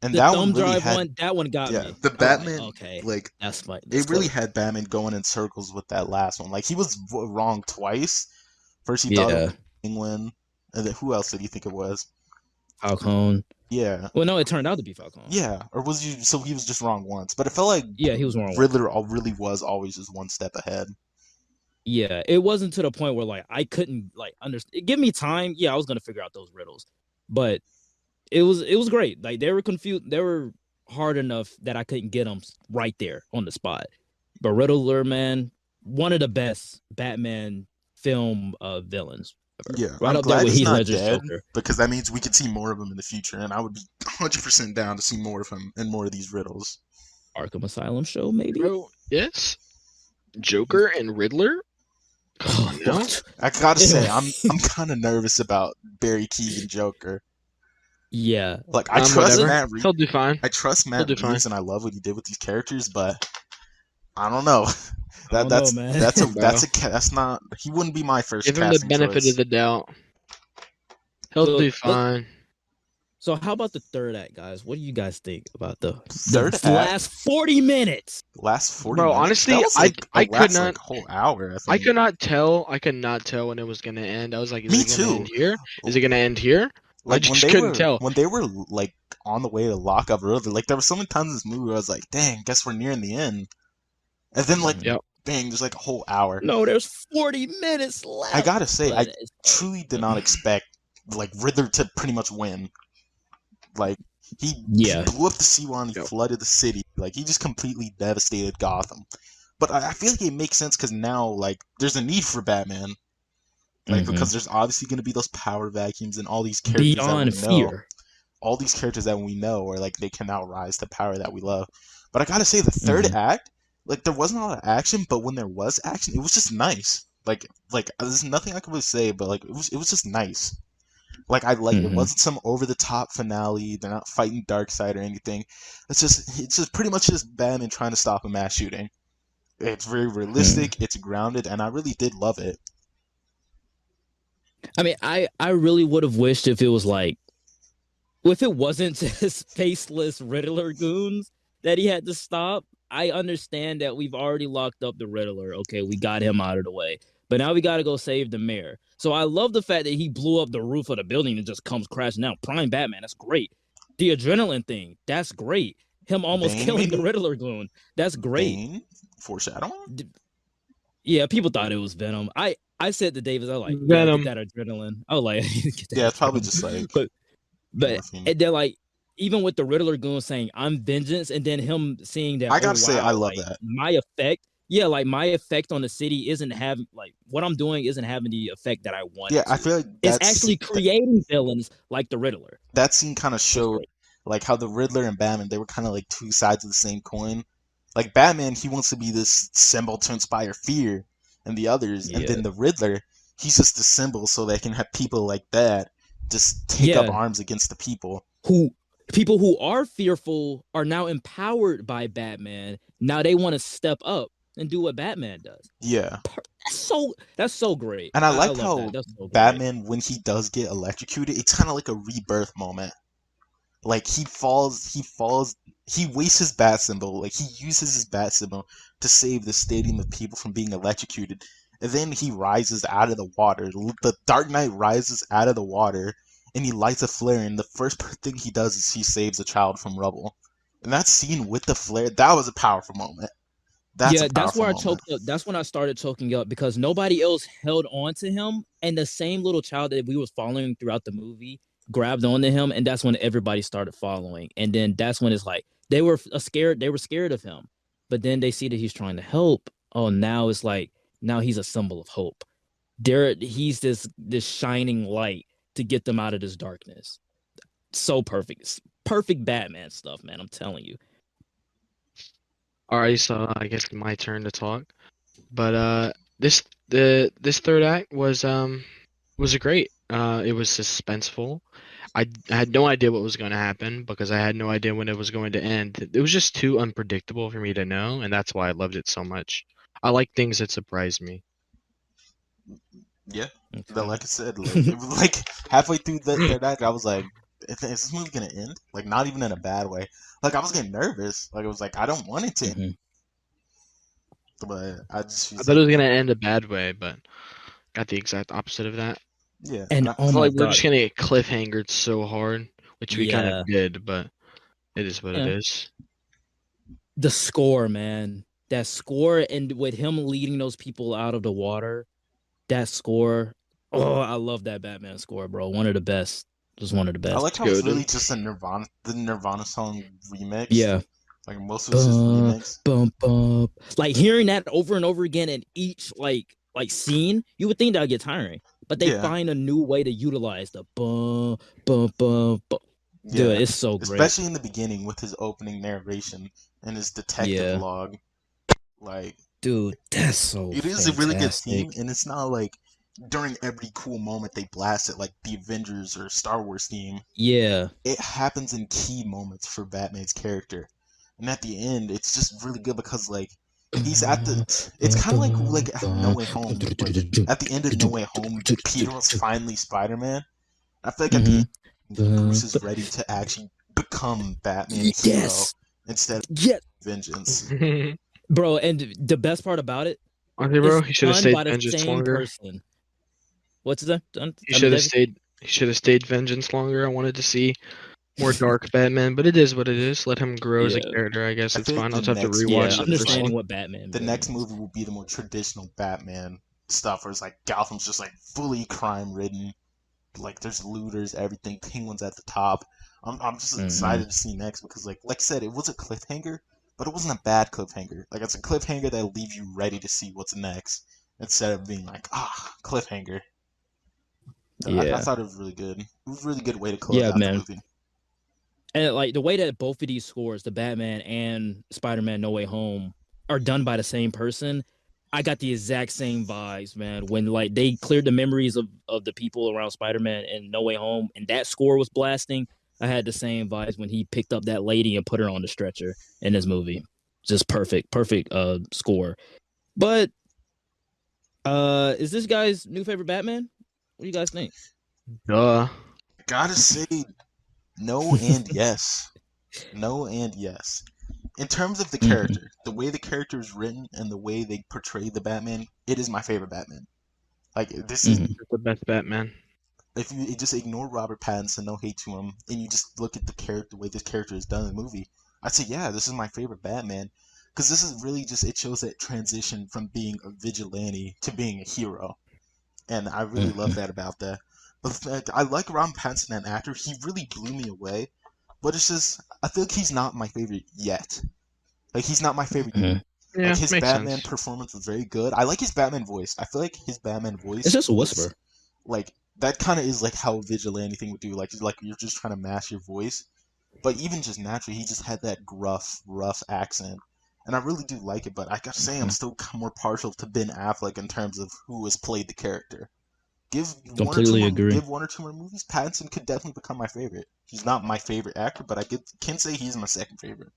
And the that one thumb really drive had one. That one got me. the I was Batman like, okay, like that's fine. it really had Batman going in circles with that last one. Like he was wrong twice. First he thought it Yeah, was England, and then who else did he think it was? Falcone. Yeah. Well, no, it turned out to be Falcone. Yeah, or was he? So he was just wrong once, but it felt like Yeah, he was wrong. Riddler really was always just one step ahead. Yeah, it wasn't to the point where like I couldn't like understand. Give me time. Yeah, I was gonna figure out those riddles, but it was great. Like they were confused. They were hard enough that I couldn't get them right there on the spot. But Riddler, man, one of the best Batman film villains ever. Yeah, Right I'm up there glad with he's Heath not Ledger's dead Joker. because that means we could see more of him in the future, and I would be 100% down to see more of him and more of these riddles. Arkham Asylum show, maybe. Bro, yes. Joker and Riddler? Come on now. I gotta say, I'm kind of nervous about Barry Keoghan Joker. Yeah, Like I trust Whatever. Matt Reeves. He'll do fine. I trust Matt He'll do Reeves, fine. and I love what he did with these characters, but I don't know. I don't know, man. That's not. He wouldn't be my first. Give him the casting benefit choice. of the doubt. He'll So, do fine. So how about the third act, guys? What do you guys think about the Third act? last 40 minutes? Last 40 Bro, minutes. honestly, That was like I a could last, not- like, whole hour. I I think. could not tell. I could not tell when it was gonna end. I was like, is Me it gonna too. end here? Is it gonna end here? Like just when they couldn't were tell. when they were like on the way to lock up Riddler. Like there were so many times in this movie where I was like, "Dang, guess we're nearing the end." And then like, Yep. bang, there's like a whole hour. No, there's 40 minutes left. I gotta say, I But it's- truly did not expect like Riddler to pretty much win. Like he Yeah. blew up the seawall, he Yep. flooded the city. Like he just completely devastated Gotham. But I feel like it makes sense because now like there's a need for Batman. Like Mhm. because there's obviously gonna be those power vacuums and all these characters Beyond that we know. fear. All these characters that we know are like they can now rise to power that we love. But I gotta say the third act, like there wasn't a lot of action, but when there was action, it was just nice. Like there's nothing I can really say, but like it was just nice. Like it Mhm. wasn't some over the top finale. They're not fighting Darkseid or anything. It's just pretty much just Batman trying to stop a mass shooting. It's very realistic. It's grounded, and I really did love it. I mean, I really would have wished if it was like, if it wasn't just faceless Riddler goons that he had to stop. I understand that we've already locked up the Riddler. Okay, we got him out of the way. But now we got to go save the mayor. So I love the fact that he blew up the roof of the building and just comes crashing down. Prime Batman, that's great. The adrenaline thing, that's great. Him almost Bane, killing the maybe? Riddler goon, that's great. Bane, foreshadowing. Yeah, people thought it was Venom. I said to Davis, I was like, Venom. yeah, get that adrenaline. I was like, get that Yeah, it's probably adrenaline. just like. But morphine. and then like even with the Riddler goon saying I'm vengeance, and then him seeing that I gotta oh, say, wow, I love like, that. my effect. Yeah, like my effect on the city isn't having like what I'm doing isn't having the effect that I want. Yeah, it to. I feel like It's that's actually creating villains like the Riddler. that scene kind of That's showed great. like how the Riddler and Batman they were kind of like two sides of the same coin. Like Batman, he wants to be this symbol to inspire fear in the others, and Yeah. then the Riddler, he's just the symbol so they can have people like that just take up Yeah. arms against the people. People who are fearful are now empowered by Batman. Now they want to step up and do what Batman does. Yeah, That's so great. and I like love how that. That's so great. Batman, when he does get electrocuted, it's kind of like a rebirth moment. Like he wastes his bat symbol. Like he uses his bat symbol to save the stadium of people from being electrocuted, and then he rises out of the water. The Dark Knight rises out of the water, and he lights a flare. And the first thing he does is he saves a child from rubble. And that scene with the flare, that was a powerful moment. That's a Yeah, that's powerful where I moment. choked up. That's when I started choking up because nobody else held on to him, and the same little child that we was following throughout the movie grabbed onto him, and that's when everybody started following. And then that's when it's like they were scared. They were scared of him, but then they see that he's trying to help. Oh, now it's like now he's a symbol of hope. There, he's this shining light to get them out of this darkness. So perfect, it's perfect Batman stuff, man. I'm telling you. All right, so I guess my turn to talk. But this third act was great. It was suspenseful. I had no idea what was going to happen because I had no idea when it was going to end. It was just too unpredictable for me to know, and that's why I loved it so much. I like things that surprise me. Yeah, but Okay. like I said, like it was like halfway through the third act, I was like, "Is this movie gonna end?" Like not even in a bad way. Like I was getting nervous. Like it was like I don't want it to end, Mhm. but I just I was thought it like, was gonna end a bad way, but got the exact opposite of that. yeah, and And I oh feel my like we're god, just gonna get cliffhangered so hard, which we kind of yeah, did, but it is what it yeah. is. The score, man. That score, and with him leading those people out of the water, that score. Oh, I love that Batman score, bro. One of the best. Just one of the I best. like It's how it's really golden. just a the Nirvana song remix. Yeah. Like most of it's just Bum, remix. bum, bum. Like hearing that over and over again in each like scene, you would think that would get tiring. But they Yeah, find a new way to utilize the bum, bum, bum, bum. Dude, yeah. it's so great. Especially in the beginning with his opening narration and his detective Yeah. log. Like Dude, that's so it is a really good fantastic. theme, and it's not like during every cool moment they blast it like the Avengers or Star Wars theme. Yeah. It happens in key moments for Batman's character, and at the end, it's just really good because like he's at the. It's kind of like No Way Home. Like at the end of No Way Home, Peter was finally Spider Man. I feel like at the Mhm. end, Bruce is ready to actually become Batman, a hero Yes. instead of Yeah, vengeance. bro. And the best part about it, Honestly, bro, it's he should have done stayed by the vengeance same longer. person. What's that? He I mean, should have David. stayed. He should have stayed vengeance longer. I wanted to see more dark Batman, but it is what it is. Let him grow as a Yeah. character. I guess I it's feel like fine. I'll just have to Yeah. rewatch the first Understanding one. what Batman the really next means. movie will be the more traditional Batman stuff, where it's like Gotham's just like fully crime ridden. Like there's looters, everything. Penguin's at the top. I'm just Hmm. excited to see next because like I said, it was a cliffhanger, but it wasn't a bad cliffhanger. Like it's a cliffhanger that leaves you ready to see what's next instead of being like cliffhanger. So I Yeah. thought it was really good. It was a really good way to close Yeah, out the man. movie. And like the way that both of these scores, the Batman and Spider-Man No Way Home, are done by the same person, I got the exact same vibes, man. When like they cleared the memories of the people around Spider-Man and No Way Home, and that score was blasting, I had the same vibes when he picked up that lady and put her on the stretcher in this movie. Just perfect, perfect score. But is this guy's new favorite Batman? What do you guys think? Duh. Gotta say no and yes. No and yes. In terms of the Hmm. character, the way the character is written and the way they portray the Batman, it is my favorite Batman. Like this is Hmm. It's the best Batman. if you just ignore Robert Pattinson, no hate to him, and you just look at the character, the way this character is done in the movie, I'd say yeah, this is my favorite Batman because this is really just it shows that transition from being a vigilante to being a hero, and I really love Hmm. that about that. But the fact I like Robert Pattinson, an actor, he really blew me away. But it's just I feel like he's not my favorite yet. Like he's not my favorite. Hmm. Like Yeah, his makes Batman sense. performance was very good. I like his Batman voice. I feel like his Batman It's voice just a was whisper. like that kind of is like how a vigilante thing would do. Like you're just trying to mask your voice. But even just naturally, he just had that gruff, rough accent, and I really do like it. But I gotta say, I'm Mhm. still more partial to Ben Affleck in terms of who has played the character. Give one or two Completely more, agree. give one or two more movies. Pattinson could definitely become my favorite. He's not my favorite actor, but can say he's my second favorite.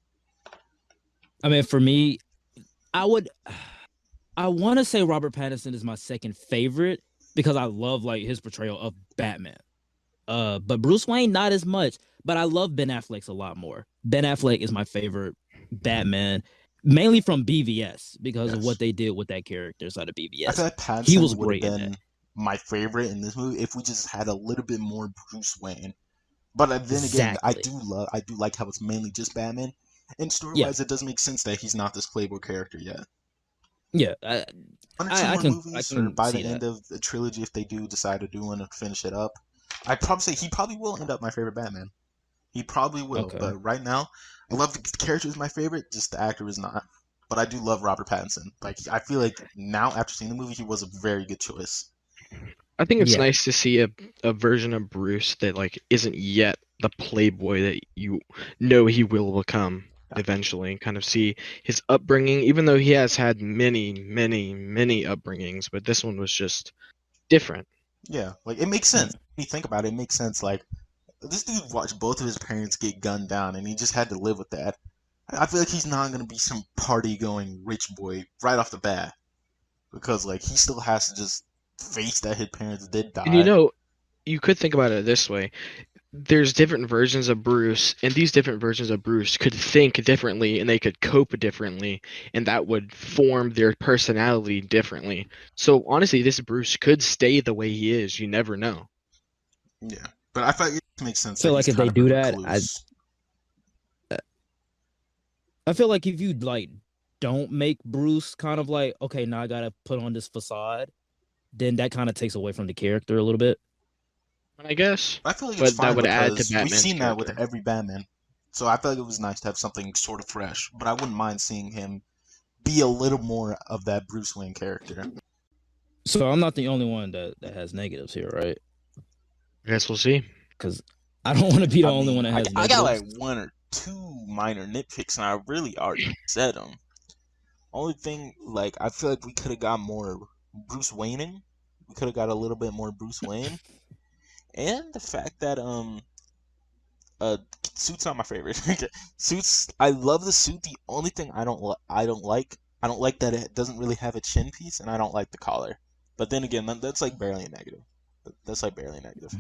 I mean, for me, I would I want to say Robert Pattinson is my second favorite because I love like his portrayal of Batman. But Bruce Wayne not as much, but I love Ben Affleck's a lot more. Ben Affleck is my favorite Batman, mainly from BVS because of what Yes. they did with that character inside of I feel BVS. like He Pattinson was would have great in that. been my favorite in this movie if we just had a little bit more Bruce Wayne. But then again, Exactly. I do like how it's mainly just Batman. And story Yeah, wise, it does make sense that he's not this Playboy character yet. yeah. One or two more I movies, or can by the see end that. of the trilogy, if they do decide to do one and finish it up, I'd probably say he probably will end up my favorite Batman. He probably will, Okay. but right now, I love the character is my favorite, just the actor is not. But I do love Robert Pattinson. Like I feel like now after seeing the movie, he was a very good choice. I think it's Yeah. nice to see a version of Bruce that like isn't yet the playboy that you know he will become eventually, and kind of see his upbringing, even though he has had many, many, many upbringings, but this one was just different. Yeah, like it makes Mm. sense. When you think about it, it makes sense. Like this dude watched both of his parents get gunned down, and he just had to live with that. I feel like he's not gonna be some party going rich boy right off the bat because like he still has to just face that his parents did And you die. know, you could think about it this way. There's different versions of Bruce, and these different versions of Bruce could think differently and they could cope differently, and that would form their personality differently. So honestly, this Bruce could stay the way he is. You never know. Yeah, but I feel like it makes sense Feel that he's like if kind they of a do that, recluse. I feel like if you like don't make Bruce kind of like, okay, now I gotta put on this facade, then that kind of takes away from the character a little bit. I guess, I feel like it's but that fine would add to because we've Batman's seen that with character. every Batman. So I feel like it was nice to have something sort of fresh, but I wouldn't mind seeing him be a little more of that Bruce Wayne character. So I'm not the only one that has negatives here, right? I guess we'll see. Because I don't want to be the I only one mean, that I, has I got like negatives. one or two minor nitpicks, and I really already said them. Only thing, like, I feel like we could have got more Bruce Wayne. We could have got a little bit more Bruce Wayne, and the fact that uh, suit's not my favorite. Suits, I love the suit. The only thing I don't like that it doesn't really have a chin piece, and I don't like the collar. But then again, that's like barely a negative. That's like barely a negative.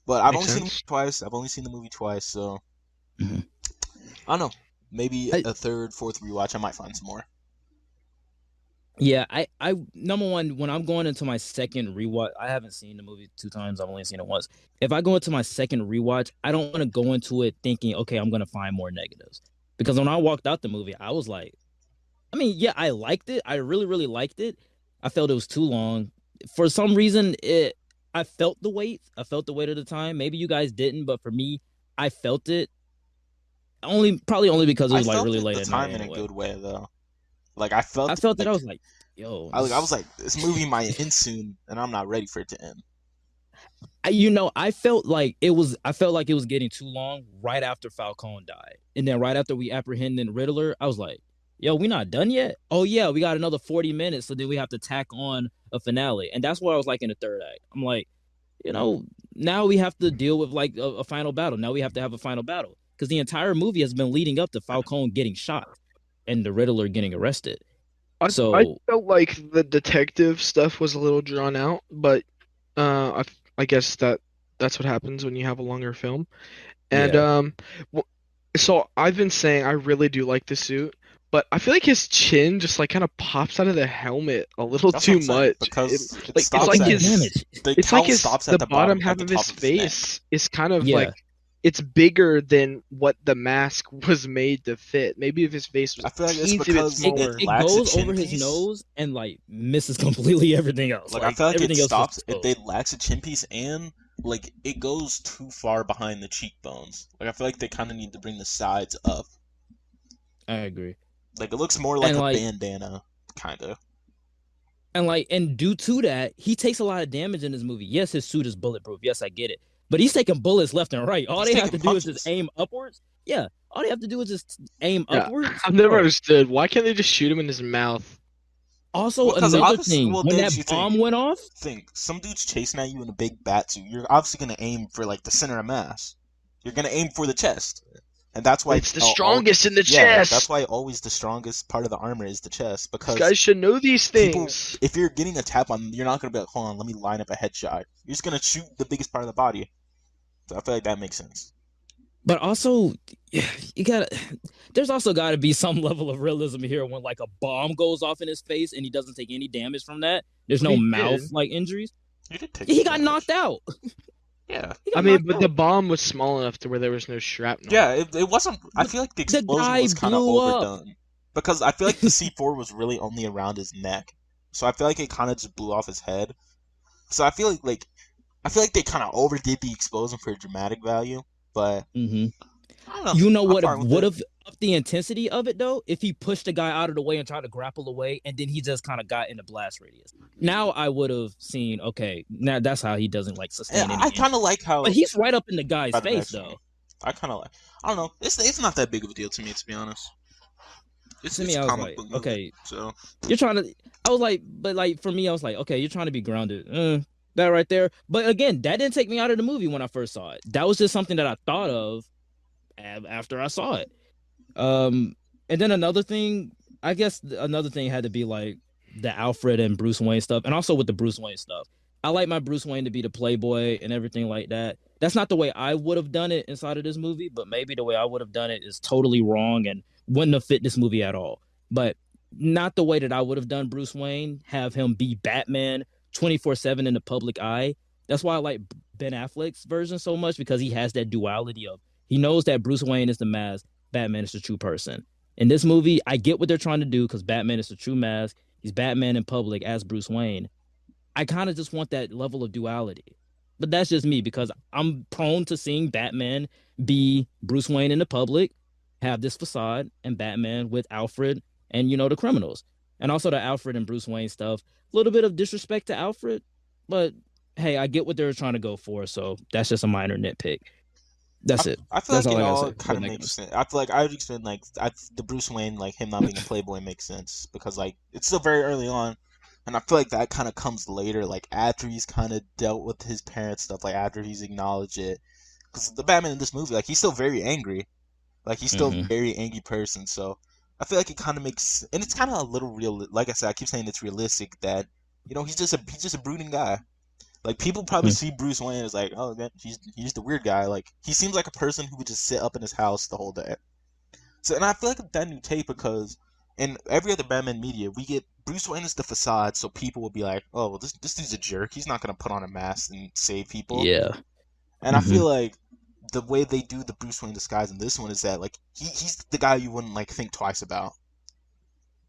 But I've Makes only seen the movie sense. twice. I've only seen the movie twice, so Mhm. I don't know. Maybe I, a third, fourth rewatch, I might find some more. yeah, I number one, when I'm going into my second rewatch, I haven't seen the movie 2 times. I've only seen it once. If I go into my second rewatch, I don't want to go into it thinking, okay, I'm gonna find more negatives. Because when I walked out the movie, I was like, I mean, yeah, I liked it. I really, really liked it. I felt it was too long. For some reason, I felt the weight. I felt the weight of the time. Maybe you guys didn't, but for me, I felt it. Probably only because it I was like felt really it late the at night time in a anyway. good way, though. Like I felt I felt that I like was like, yo, I was like, this movie might end soon, and I'm not ready for it to end. I felt like it was. I felt like it was getting too long right after Falcone died, and then right after we apprehended Riddler, I was like, "Yo, we not done yet? Oh yeah, we got another 40 minutes, so then we have to tack on a finale." And that's where I was like in the third act. I'm like, you know, now we have to deal with like a final battle. Now we have to have a final battle because the entire movie has been leading up to Falcone getting shot and the Riddler getting arrested. I So felt like the detective stuff was a little drawn out, but I guess that's what happens when you have a longer film. And yeah, so I've been saying I really do like the suit, but I feel like his chin just like kind of pops out of the helmet a little That's what too I'm saying much. because it Like it's it stops can like do at damage. the it's like cowl his stops at the the bottom bottom at half the of top his of his neck. face is kind of Yeah, like it's bigger than what the mask was made to fit. Maybe if his face was I a feel like it's teensy bit because it smaller. it lacks a goes chin over his piece. nose and like misses completely everything else. Like I Like feel like it everything else is stops if exposed. they lacks a chin piece and like it goes too far behind the cheekbones. Like I feel like they kind of need to bring the sides up. I agree. Like it looks more like And a like bandana, kind of. and due to that, he takes a lot of damage in this movie. Yes, his suit is bulletproof. Yes, I get it. But he's taking bullets left and right. All He's they have taking to do is just punches. aim upwards. Yeah. All they have to do is just aim Yeah, upwards. I've never Bro. understood why can't they just shoot him in his mouth? Also, Well, because another obviously, thing, well, when Dave, that you bomb went off, some dude's chasing at you in a big bat suit. You're obviously gonna aim for like the center of mass. You're gonna aim for the chest, and that's But why it's the strongest in the yeah, that's chest. why always the strongest part of the armor is the chest These because guys should know these people, things. if you're getting a tap on, you're not gonna be like, hold on, let me line up a headshot. You're just gonna shoot the biggest part of the body. So I feel like that makes sense. but also you gotta there's also gotta be some level of realism here when like a bomb goes off in his face and he doesn't take any damage from that. There's Well, no he mouth did. like injuries. You did take He some got damage. knocked out. Yeah. He I got mean, knocked but the out. bomb was small enough to where there was no shrapnel. Yeah, it wasn't. I But feel like the the explosion guy was kind of blew up. overdone because I feel like the C4 was really only around his neck, so I feel like it kind of just blew off his head. So I feel like they kind of overdid the explosion for dramatic value, but Hmm. I don't know. You know I'm what fine with would it. have upped the intensity of it though? If he pushed the guy out of the way and tried to grapple away, and then he just kind of got in the blast radius. Now I would have seen, okay, now that's how he doesn't like Yeah, sustain any I kind of injury. like But how he's right up in the guy's by the face next one. though. I kind of like. I don't know. It's not that big of a deal to me, to be honest. To It's me, a I was comic like, book movie, okay, so you're trying to. I was like, but like for me, I was like, okay, you're trying to be grounded. That right there. But again, that didn't take me out of the movie when I first saw it. That was just something that I thought of after I saw it. Um, and then another thing, I guess another thing had to be like the Alfred and Bruce Wayne stuff, and also with the Bruce Wayne stuff. I like my Bruce Wayne to be the playboy and everything like that. That's not the way I would have done it inside of this movie, but maybe the way I would have done it is totally wrong and wouldn't have fit this movie at all. But not the way that I would have done Bruce Wayne, have him be Batman 24/7 in the public eye. That's why I like Ben Affleck's version so much because he has that duality of he knows that Bruce Wayne is the mask, Batman is the true person. In this movie, I get what they're trying to do because Batman is the true mask. He's Batman in public as Bruce Wayne. I kind of just want that level of duality. But that's just me because I'm prone to seeing Batman be Bruce Wayne in the public, have this facade, and Batman with Alfred and, the criminals. And also the Alfred and Bruce Wayne stuff. A little bit of disrespect to Alfred, but hey, I get what they're trying to go for. So that's just a minor nitpick. That's it. I feel That's like all it I gotta all say kind for of makes negatives. sense. I feel like I would explain like the Bruce Wayne like him not being a playboy makes sense because like it's still very early on, and I feel like that kind of comes later, like after he's kind of dealt with his parents stuff, like after he's acknowledged it. Because the Batman in this movie, like he's still very angry, like he's still a Mm-hmm. very angry person. So I feel like it kind of makes, and it's kind of a little real. Like I said, I keep saying it's realistic that he's just a brooding guy. Like people probably Mm-hmm. see Bruce Wayne as like, oh, man, he's the weird guy. Like he seems like a person who would just sit up in his house the whole day. So, and I feel like that new tape because in every other Batman media, we get Bruce Wayne as the facade, so people will be like, oh, well, this dude's a jerk. He's not gonna put on a mask and save people. Yeah. And I Mm-hmm. feel like the way they do the Bruce Wayne disguise in this one is that like he's the guy you wouldn't like think twice about.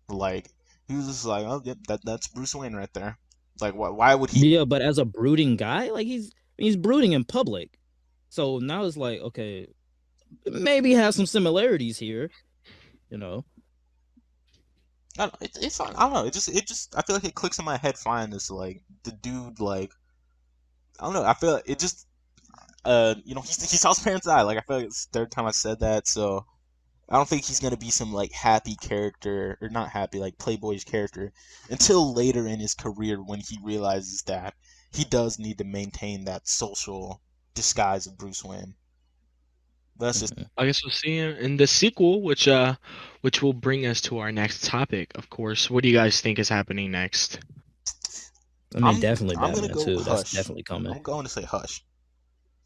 Like he was just like, oh, yep, that's Bruce Wayne right there. Like why would he? Yeah, but as a brooding guy, like he's brooding in public. So now it's like, okay, maybe has some similarities here, you know. I don't know, it's fine. I don't know. I feel like it clicks in my head fine. It's like the dude like I don't know. I feel like it just he saw his parents die. Like I feel like it's the third time I said that. So I don't think he's gonna be some like happy character or not happy like playboyish character until later in his career when he realizes that he does need to maintain that social disguise of Bruce Wayne. But that's just Mhm. I guess we'll see in the sequel, which will bring us to our next topic, of course. What do you guys think is happening next? I mean, definitely I'm gonna Batman go too. That's Hush. definitely coming. I'm going to say Hush.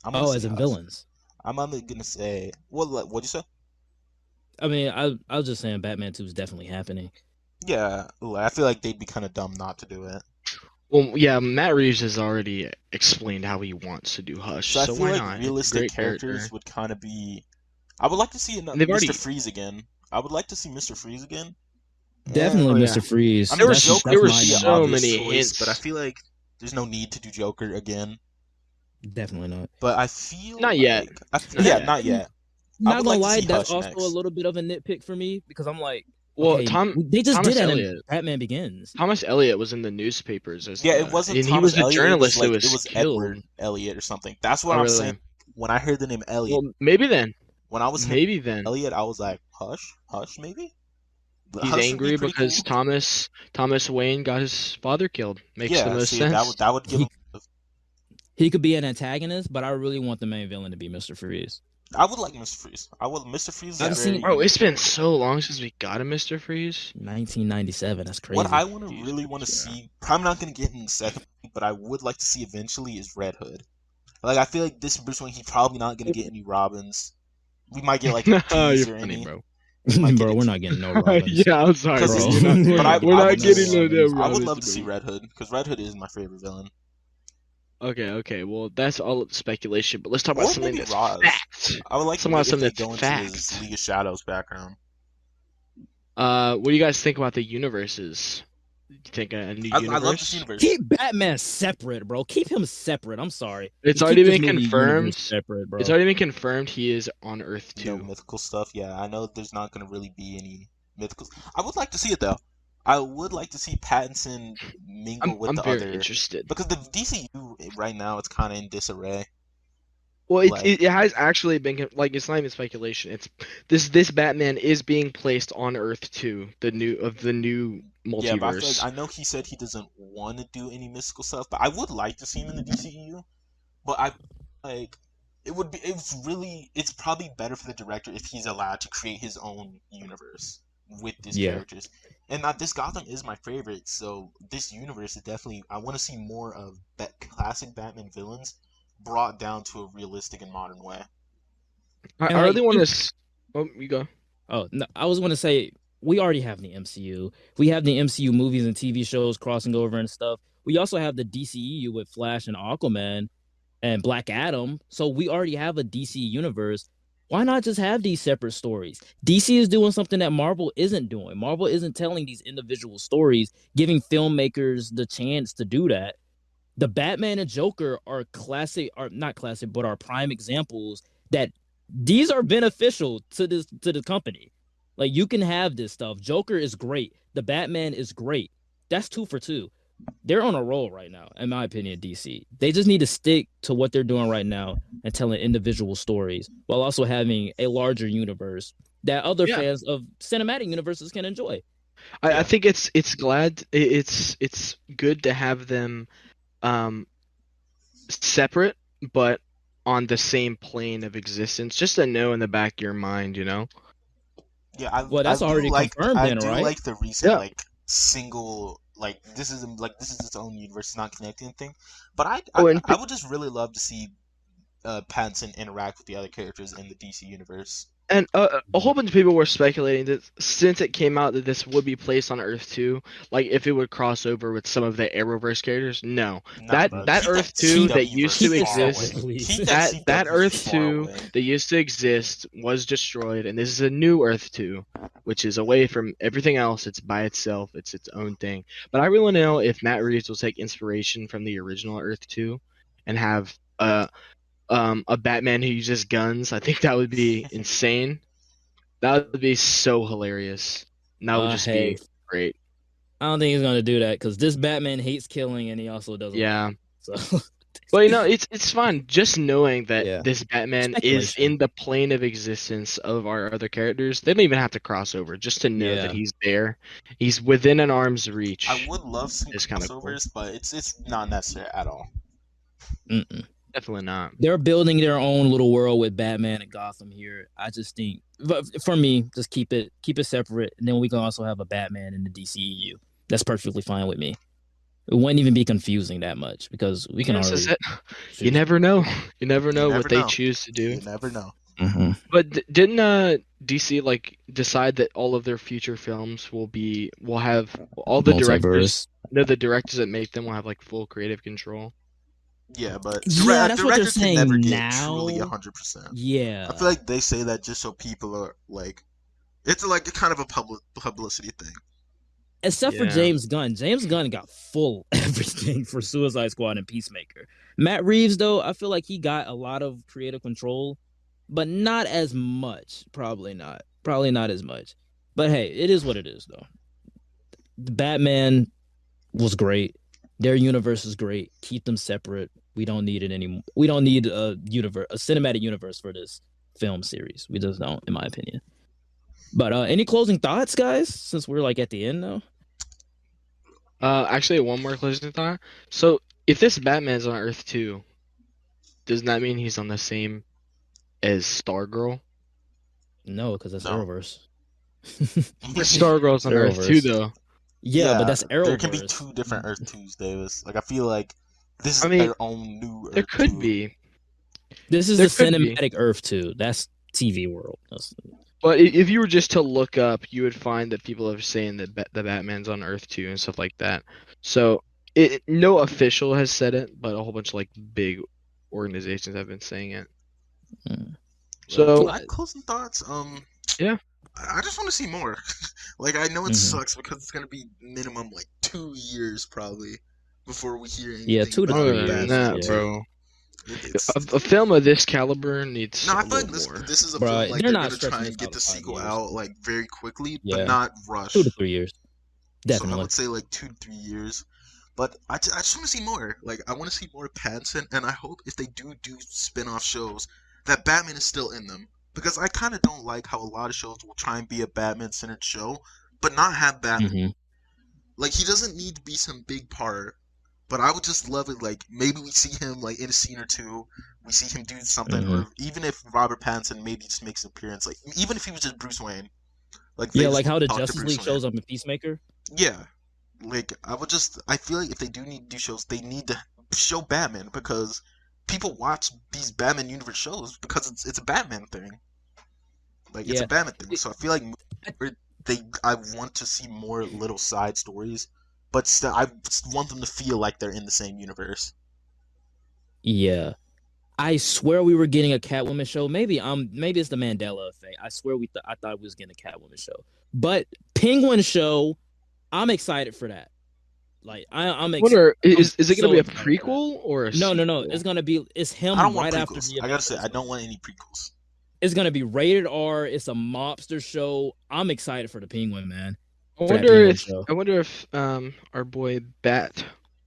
I'm gonna Oh, say as in Hush. villains. I'm only gonna say what'd you say? I mean, I was just saying Batman 2 is definitely happening. Yeah, I feel like they'd be kind of dumb not to do it. Well, yeah, Matt Reeves has already explained how he wants to do Hush, So I so feel why like not? It's a realistic great character. characters would kind of be. I would like to see And they've Mr. already. Freeze again. I would like to see Mr. Freeze again. Yeah, Definitely Oh yeah, Mr. Freeze. I mean That's there Joker were would mine be an number so one. obvious many choice, but I hints. feel like there's no need to do Joker again. Definitely not. But I feel Not yet. like Not yeah, yet. not yet. I Not would gonna like to lie, see that's Hush also a next. little bit of a nitpick for me because I'm like, Well, okay, they just did Thomas that in Elliot. Batman Begins. Thomas Elliot was in the newspapers as Yeah, it wasn't and he Thomas was the Elliot. It was journalist who like it was was killed. Edward Elliot or something. That's what Oh I'm saying. really? When I heard the name Elliot, Well, maybe then. when I was hearing Maybe then. Elliot, I was like, Hush, Hush, maybe. But He's Hush would be angry pretty because cool. Thomas Wayne got his father killed. Makes the Yeah, most see sense. that would give him. He he could be an antagonist, but I really want the main villain to be Mr. Freeze. I would like Mr. Freeze. I would. Mr. Freeze I've is seen very. Bro, it's been so long since we got a Mr. Freeze. 1997. That's What crazy. I want to really want to Yeah. see, probably not going to get in the second, movie, but I would like to see eventually is Red Hood. Like I feel like this Bruce Wayne, he's probably not going to get any Robins. We might get like a Oh, you're tease or funny, any. bro. Might get Bro, a we're tease. not getting no Robins. Yeah, I'm sorry, Because Bro, bro. You're not, but we're I we're not not getting getting no no Robins. damn I would Robins, love to see bro. Red Hood because Red Hood is my favorite villain. Okay. Well, that's all speculation. But let's talk about Or something maybe that's Roz. fact. I would like Let's talk about if something they that's go into his fact. League of Shadows background. What do you guys think about the universes? Do you think a new I love this universe? universe. Keep Batman separate, bro. Keep him separate. I'm sorry. It's You keep already this been movie universe confirmed. separate, It's bro. already been confirmed he is on Earth No 2. mythical stuff. Yeah, I know there's not gonna really be any mythical. I would like to see it though. I would like to see Pattinson mingle with I'm the very other interested. because the DCU right now it's kind of in disarray. Well, Like, it has actually been like it's not even speculation. It's this Batman is being placed on Earth 2, the new yeah, but I feel like multiverse. I know he said he doesn't want to do any mystical stuff, but I would like to see him in the DCEU. But I like it would be it's probably better for the director if he's allowed to create his own universe with these Yeah. characters. And this Gotham is my favorite, so this universe is definitely I want to see more of that classic Batman villains brought down to a realistic and modern way. And I like really want to. Oh, you go. oh, no, I was going to say we already have the MCU. We have the MCU movies and TV shows crossing over and stuff. We also have the DCEU with Flash and Aquaman and Black Adam. So we already have a DC universe. Why not just have these separate stories? DC is doing something that Marvel isn't doing. Marvel isn't telling these individual stories, giving filmmakers the chance to do that. The Batman and Joker are classic, are not classic, but are prime examples that these are beneficial to the company. Like you can have this stuff. Joker is great. The Batman is great. That's 2 for 2. They're on a roll right now, in my opinion. DC. They just need to stick to what they're doing right now and telling individual stories while also having a larger universe that other Yeah, fans of cinematic universes can enjoy. I Yeah, think it's good to have them um separate, but on the same plane of existence, just to know in the back of your mind, you know. yeah, Well, that's already confirmed I then, do right? like the recent Yeah. like single this is its own universe, it's not connecting thing. But Oh, and I would just really love to see Pattinson interact with the other characters in the DC universe. A whole bunch of people were speculating that since it came out that this would be placed on Earth 2, like if it would cross over with some of the Arrowverse characters. No, Nah, that bro, that keep that Earth 2 that CW used verse to Keep it far separate, away. exist, please. Keep that that CW Earth far 2 away. that used to exist was destroyed, and this is a new Earth 2, which is away from everything else. It's by itself. It's its own thing. But I really want to know if Matt Reeves will take inspiration from the original Earth 2 and have a Batman who uses guns. I think that would be insane. That would be so hilarious. And that would just Hey, be great. I don't think he's gonna do that because this Batman hates killing and he also doesn't like Yeah. it. So But it's fun just knowing that yeah, this Batman is speculation. in the plane of existence of our other characters. They don't even have to cross over. Just to know that Yeah, he's there. He's within an arm's I reach. would love some Is kind of cool. crossovers, but it's not necessary at all. mm-mm. Definitely not. They're building their own little world with Batman and Gotham here. I just think, but for me, just keep it separate, and then we can also have a Batman in the DCEU. That's perfectly fine with me. It wouldn't even be confusing that much because we can Yes, is already it? You choose. never know. You never You know never what they know. choose to do. You never know. Mm-hmm. But didn't DC like decide that all of their future films will have all the directors? Multiverse. No, the directors that make them will have like full creative control. Yeah, but Yeah, a that's what they're director can never saying get truly now. 100%. I Yeah, feel like they say that just so people are like, it's like a kind of a publicity thing. except for Yeah. James Gunn. James Gunn got full everything for Suicide Squad and Peacemaker. Matt Reeves, though, I feel like he got a lot of creative control, but not as much. Probably not. Probably not as much. But hey, it is what it is, though. Batman was great. Their universe is great. Keep them separate. We don't need it anymore. We don't need a cinematic universe for this film series. We just don't, in my opinion. But any closing thoughts, guys? Since we're like at the end now. Actually, one more closing thought. So, if this Batman's on Earth 2, doesn't that mean he's on the same as Stargirl? No, because that's No. Arrowverse. Stargirl's on Earth 2, Arrowverse. though. Yeah, but that's there can be Arrowverse. two different Earth 2s, Davis. Like, I feel like this is I mean, their own new there Earth could 2. be. This is There the could be. cinematic Earth 2. That's TV world. But if you were just to look up, you would find that people are saying that the Batman's on Earth 2 and stuff like that. So no official has said it, but a whole bunch of like big organizations have been saying it. Mm. So My closing thoughts. yeah, I just want to see more. Like, I know it Mhm. sucks because it's gonna be minimum like 2 years probably before we hear Yeah, anything 2 to about 3 other than years. Batman that, Yeah, 2. bro, It's a film of this caliber needs no, I a feel little like this more. this is a film bro, like they're they're not gonna stretching try this and out get to the 5 sequel years. out like very quickly, but Yeah, not 2 to rush. 3 years, So I definitely. would say like 2 to 3 years. But I just want to see more. Like I want to see more Pattinson, and I hope if they do spin-off shows, that Batman is still in them. Because I kind of don't like how a lot of shows will try and be a Batman-centered show, but not have Batman. Hmm. Like he doesn't need to be some big part. But I would just love it. Like maybe we see him like in a scene or two. We see him do something, Hmm. or even if Robert Pattinson maybe just makes an appearance, like even if he was just Bruce Wayne, like they Yeah, just like how the talk to Justice Bruce League Wayne. shows up in Peacemaker. Yeah, like I feel like if they do need to do shows, they need to show Batman because people watch these Batman universe shows because it's a Batman thing. Like it's a Yeah, Batman thing. It- So I feel like where I want to see more little side stories, but still I want them to feel like they're in the same universe. yeah. I swear we were getting a Catwoman show. Maybe it's the Mandela effect. I swear I thought we was getting a Catwoman show. But Penguin show, I'm excited for that. Like Wonder I'm is it gonna so be a excited for that. prequel or a No. sequel? It's I don't him want right after prequels. the I gotta events say of I this don't movie. want any prequels. It's gonna be rated R. It's a mobster show. I'm excited for the Penguin, man. I For that wonder Penguin if show. our boy Bat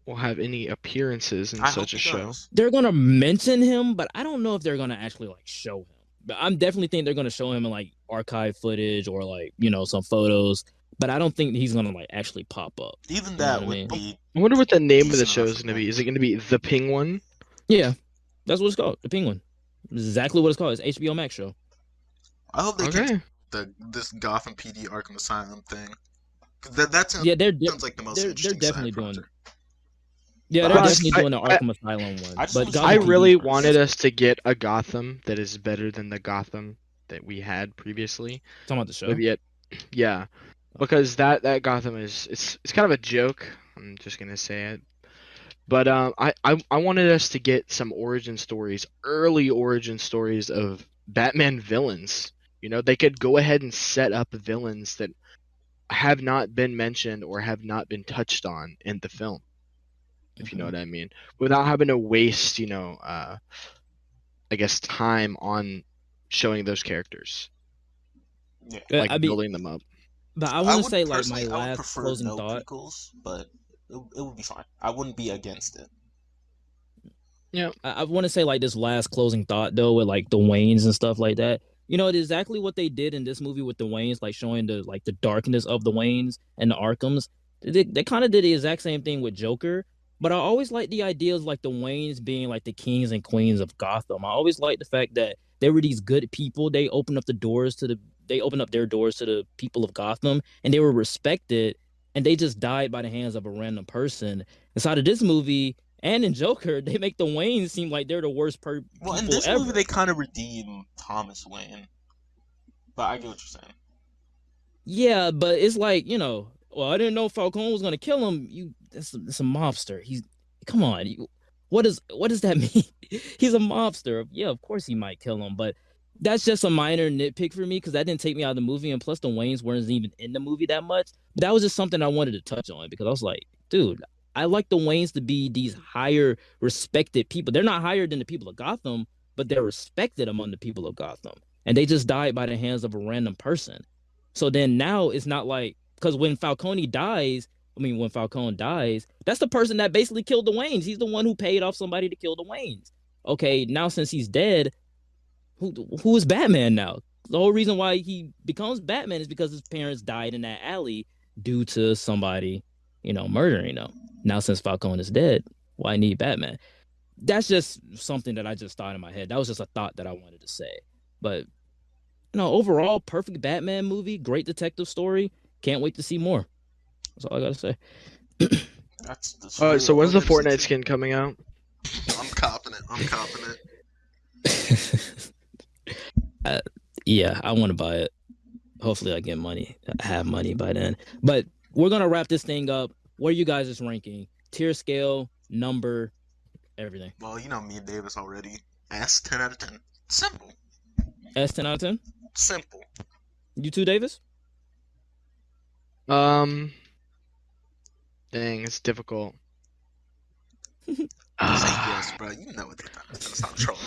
will have any appearances in I hope such a he show. does. They're gonna mention him, but I don't know if they're gonna actually like show him. But I'm definitely think they're gonna show him in like archive footage or like some photos. But I don't think he's gonna like actually pop up. Even You know that what I would mean? be I wonder what the name of the decent show enough is for gonna me. be. Is it gonna be The Penguin? Yeah, that's what it's called. The Penguin. Exactly what it's called. It's HBO Max show. I hope they Okay. continue this Gotham PD Arkham Asylum thing. 'Cause that Yeah, sounds like the most they're interesting definitely side doing. project. Yeah, But they're I Plus, just definitely doing the Arkham Asylum one. I just But want to see I Gotham more PD really universe. wanted us to get a Gotham that is better than the Gotham that we had previously. talking about the show. Maybe yeah, because that Gotham is it's kind of a joke. I'm just gonna say it. But I wanted us to get some origin stories, early origin stories of Batman villains. You know, they could go ahead and set up villains that have not been mentioned or have not been touched on in the film, if you know what I mean, without having to waste, I guess time on showing those characters, Yeah. like I mean, building them up. but I I want to would say like my personally I would last prefer closing no thought. prequels, but it would be fine. I wouldn't be against it. Yeah, I want to say like this last closing thought though with like the Waynes and stuff like that. Exactly what they did in this movie with the Waynes, like showing the darkness of the Waynes and the Arkhams. They kind of did the exact same thing with Joker. But I always like the ideas like the Waynes being like the kings and queens of Gotham. I always like the fact that they were these good people. They opened up their doors to the people of Gotham and they were respected and they just died by the hands of a random person. Inside of this movie, and in Joker, they make the Waynes seem like they're the worst Well, in people this movie ever. they kind of redeem Thomas Wayne, but I get what you're saying. Yeah, but it's like, well, I didn't know Falcone was gonna kill him. It's a mobster. Come on. What does that mean? He's a mobster. Yeah, of course he might kill him, but that's just a minor nitpick for me because that didn't take me out of the movie, and plus the Waynes weren't even in the movie that much. But that was just something I wanted to touch on because I was like, dude, I like the Waynes to be these higher respected people. They're not higher than the people of Gotham, but they're respected among the people of Gotham, and they just died by the hands of a random person. So then now it's not like because when Falcone dies, that's the person that basically killed the Waynes. He's the one who paid off somebody to kill the Waynes. Okay, now since he's dead, who is Batman now? The whole reason why he becomes Batman is because his parents died in that alley due to somebody, murdering them. Now since Falcone is dead, why need Batman? That's just something that I just thought in my head. That was just a thought that I wanted to say. But overall, perfect Batman movie, great detective story. Can't wait to see more. That's all I gotta say. That's All right, so all I when's the gotta say, Fortnite too. skin coming out? I'm confident. I'm confident. Yeah, I want to buy it. Hopefully, I have money by then. But we're gonna wrap this thing up. What are you guys' ranking? tier scale, number, everything. Well, you know me and Davis already. S, 10 out of 10. Simple. S 10 out of 10. Simple. You too, Davis? Dang, it's difficult. Say yes, bro. You know what they're gonna stop trolling.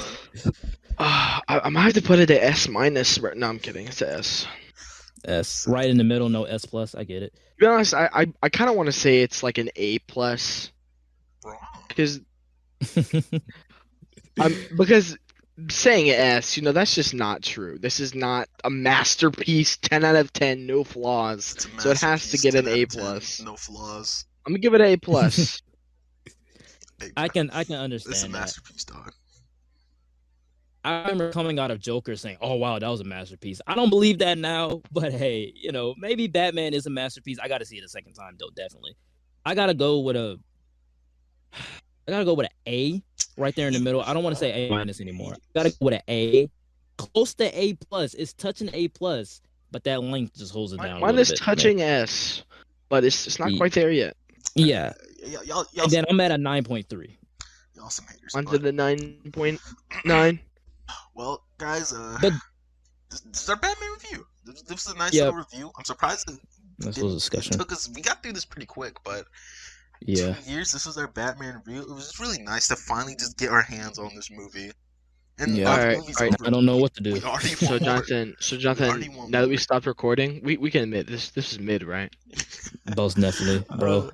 I might have to put it at S minus. No, I'm kidding. It's a S. S. Right in the middle, no S plus. I get it. To be honest, I kind of want to say it's like an A plus Wrong. because because saying S, that's just not true. This is not a masterpiece. 10 out of 10, no flaws. It's a So it has to masterpiece, get 10 an out A of 10, plus. No flaws. I'm gonna give it an A plus. Hey, I bro, can It's a understand that. masterpiece, dog. I remember coming out of Joker saying, "Oh wow, that was a masterpiece." I don't believe that now, but hey, maybe Batman is a masterpiece. I got to see it a second time though, definitely. I gotta go with an A right there in the middle. I don't want to say A minus anymore. I gotta go with an A, close to A plus. It's touching A plus, but that length just holds it down. Mine a is little bit, touching S, but it's not quite there yet. Yeah, Y'all and then I'm at a 9.3. Y'all some haters. Mine's But, at a 9.9. well, guys, But this is our Batman review. This is a nice Yep. little review. I'm surprised Nice it little discussion. took us. We got through this pretty quick, but Yeah. 2 years. This was our Batman review. It was just really nice to finally just get our hands on this movie. And Yeah. now the Alright, movie's alright. over. I don't know what to do. We already So want more. Jonathan, already want now that we more. stopped recording, we can admit this is mid, right? Most definitely, bro.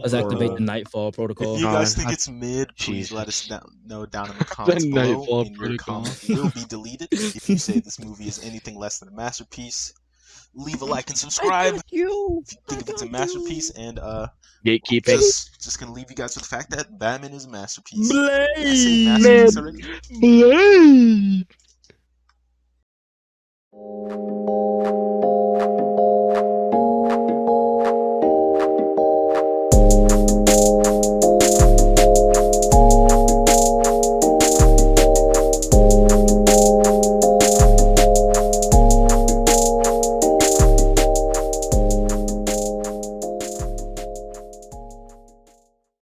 Let's activate the Nightfall protocol. If you guys think God. it's mid, please let us Jesus. know down in the comments The below, Nightfall and your protocol. comment will be deleted. If you say this movie is anything less than a masterpiece, leave a like and subscribe. If you think it's a masterpiece, and Gatekeeping. just gonna leave you guys with the fact that Batman is a masterpiece. Blaze! I say masterpiece already. Blaze.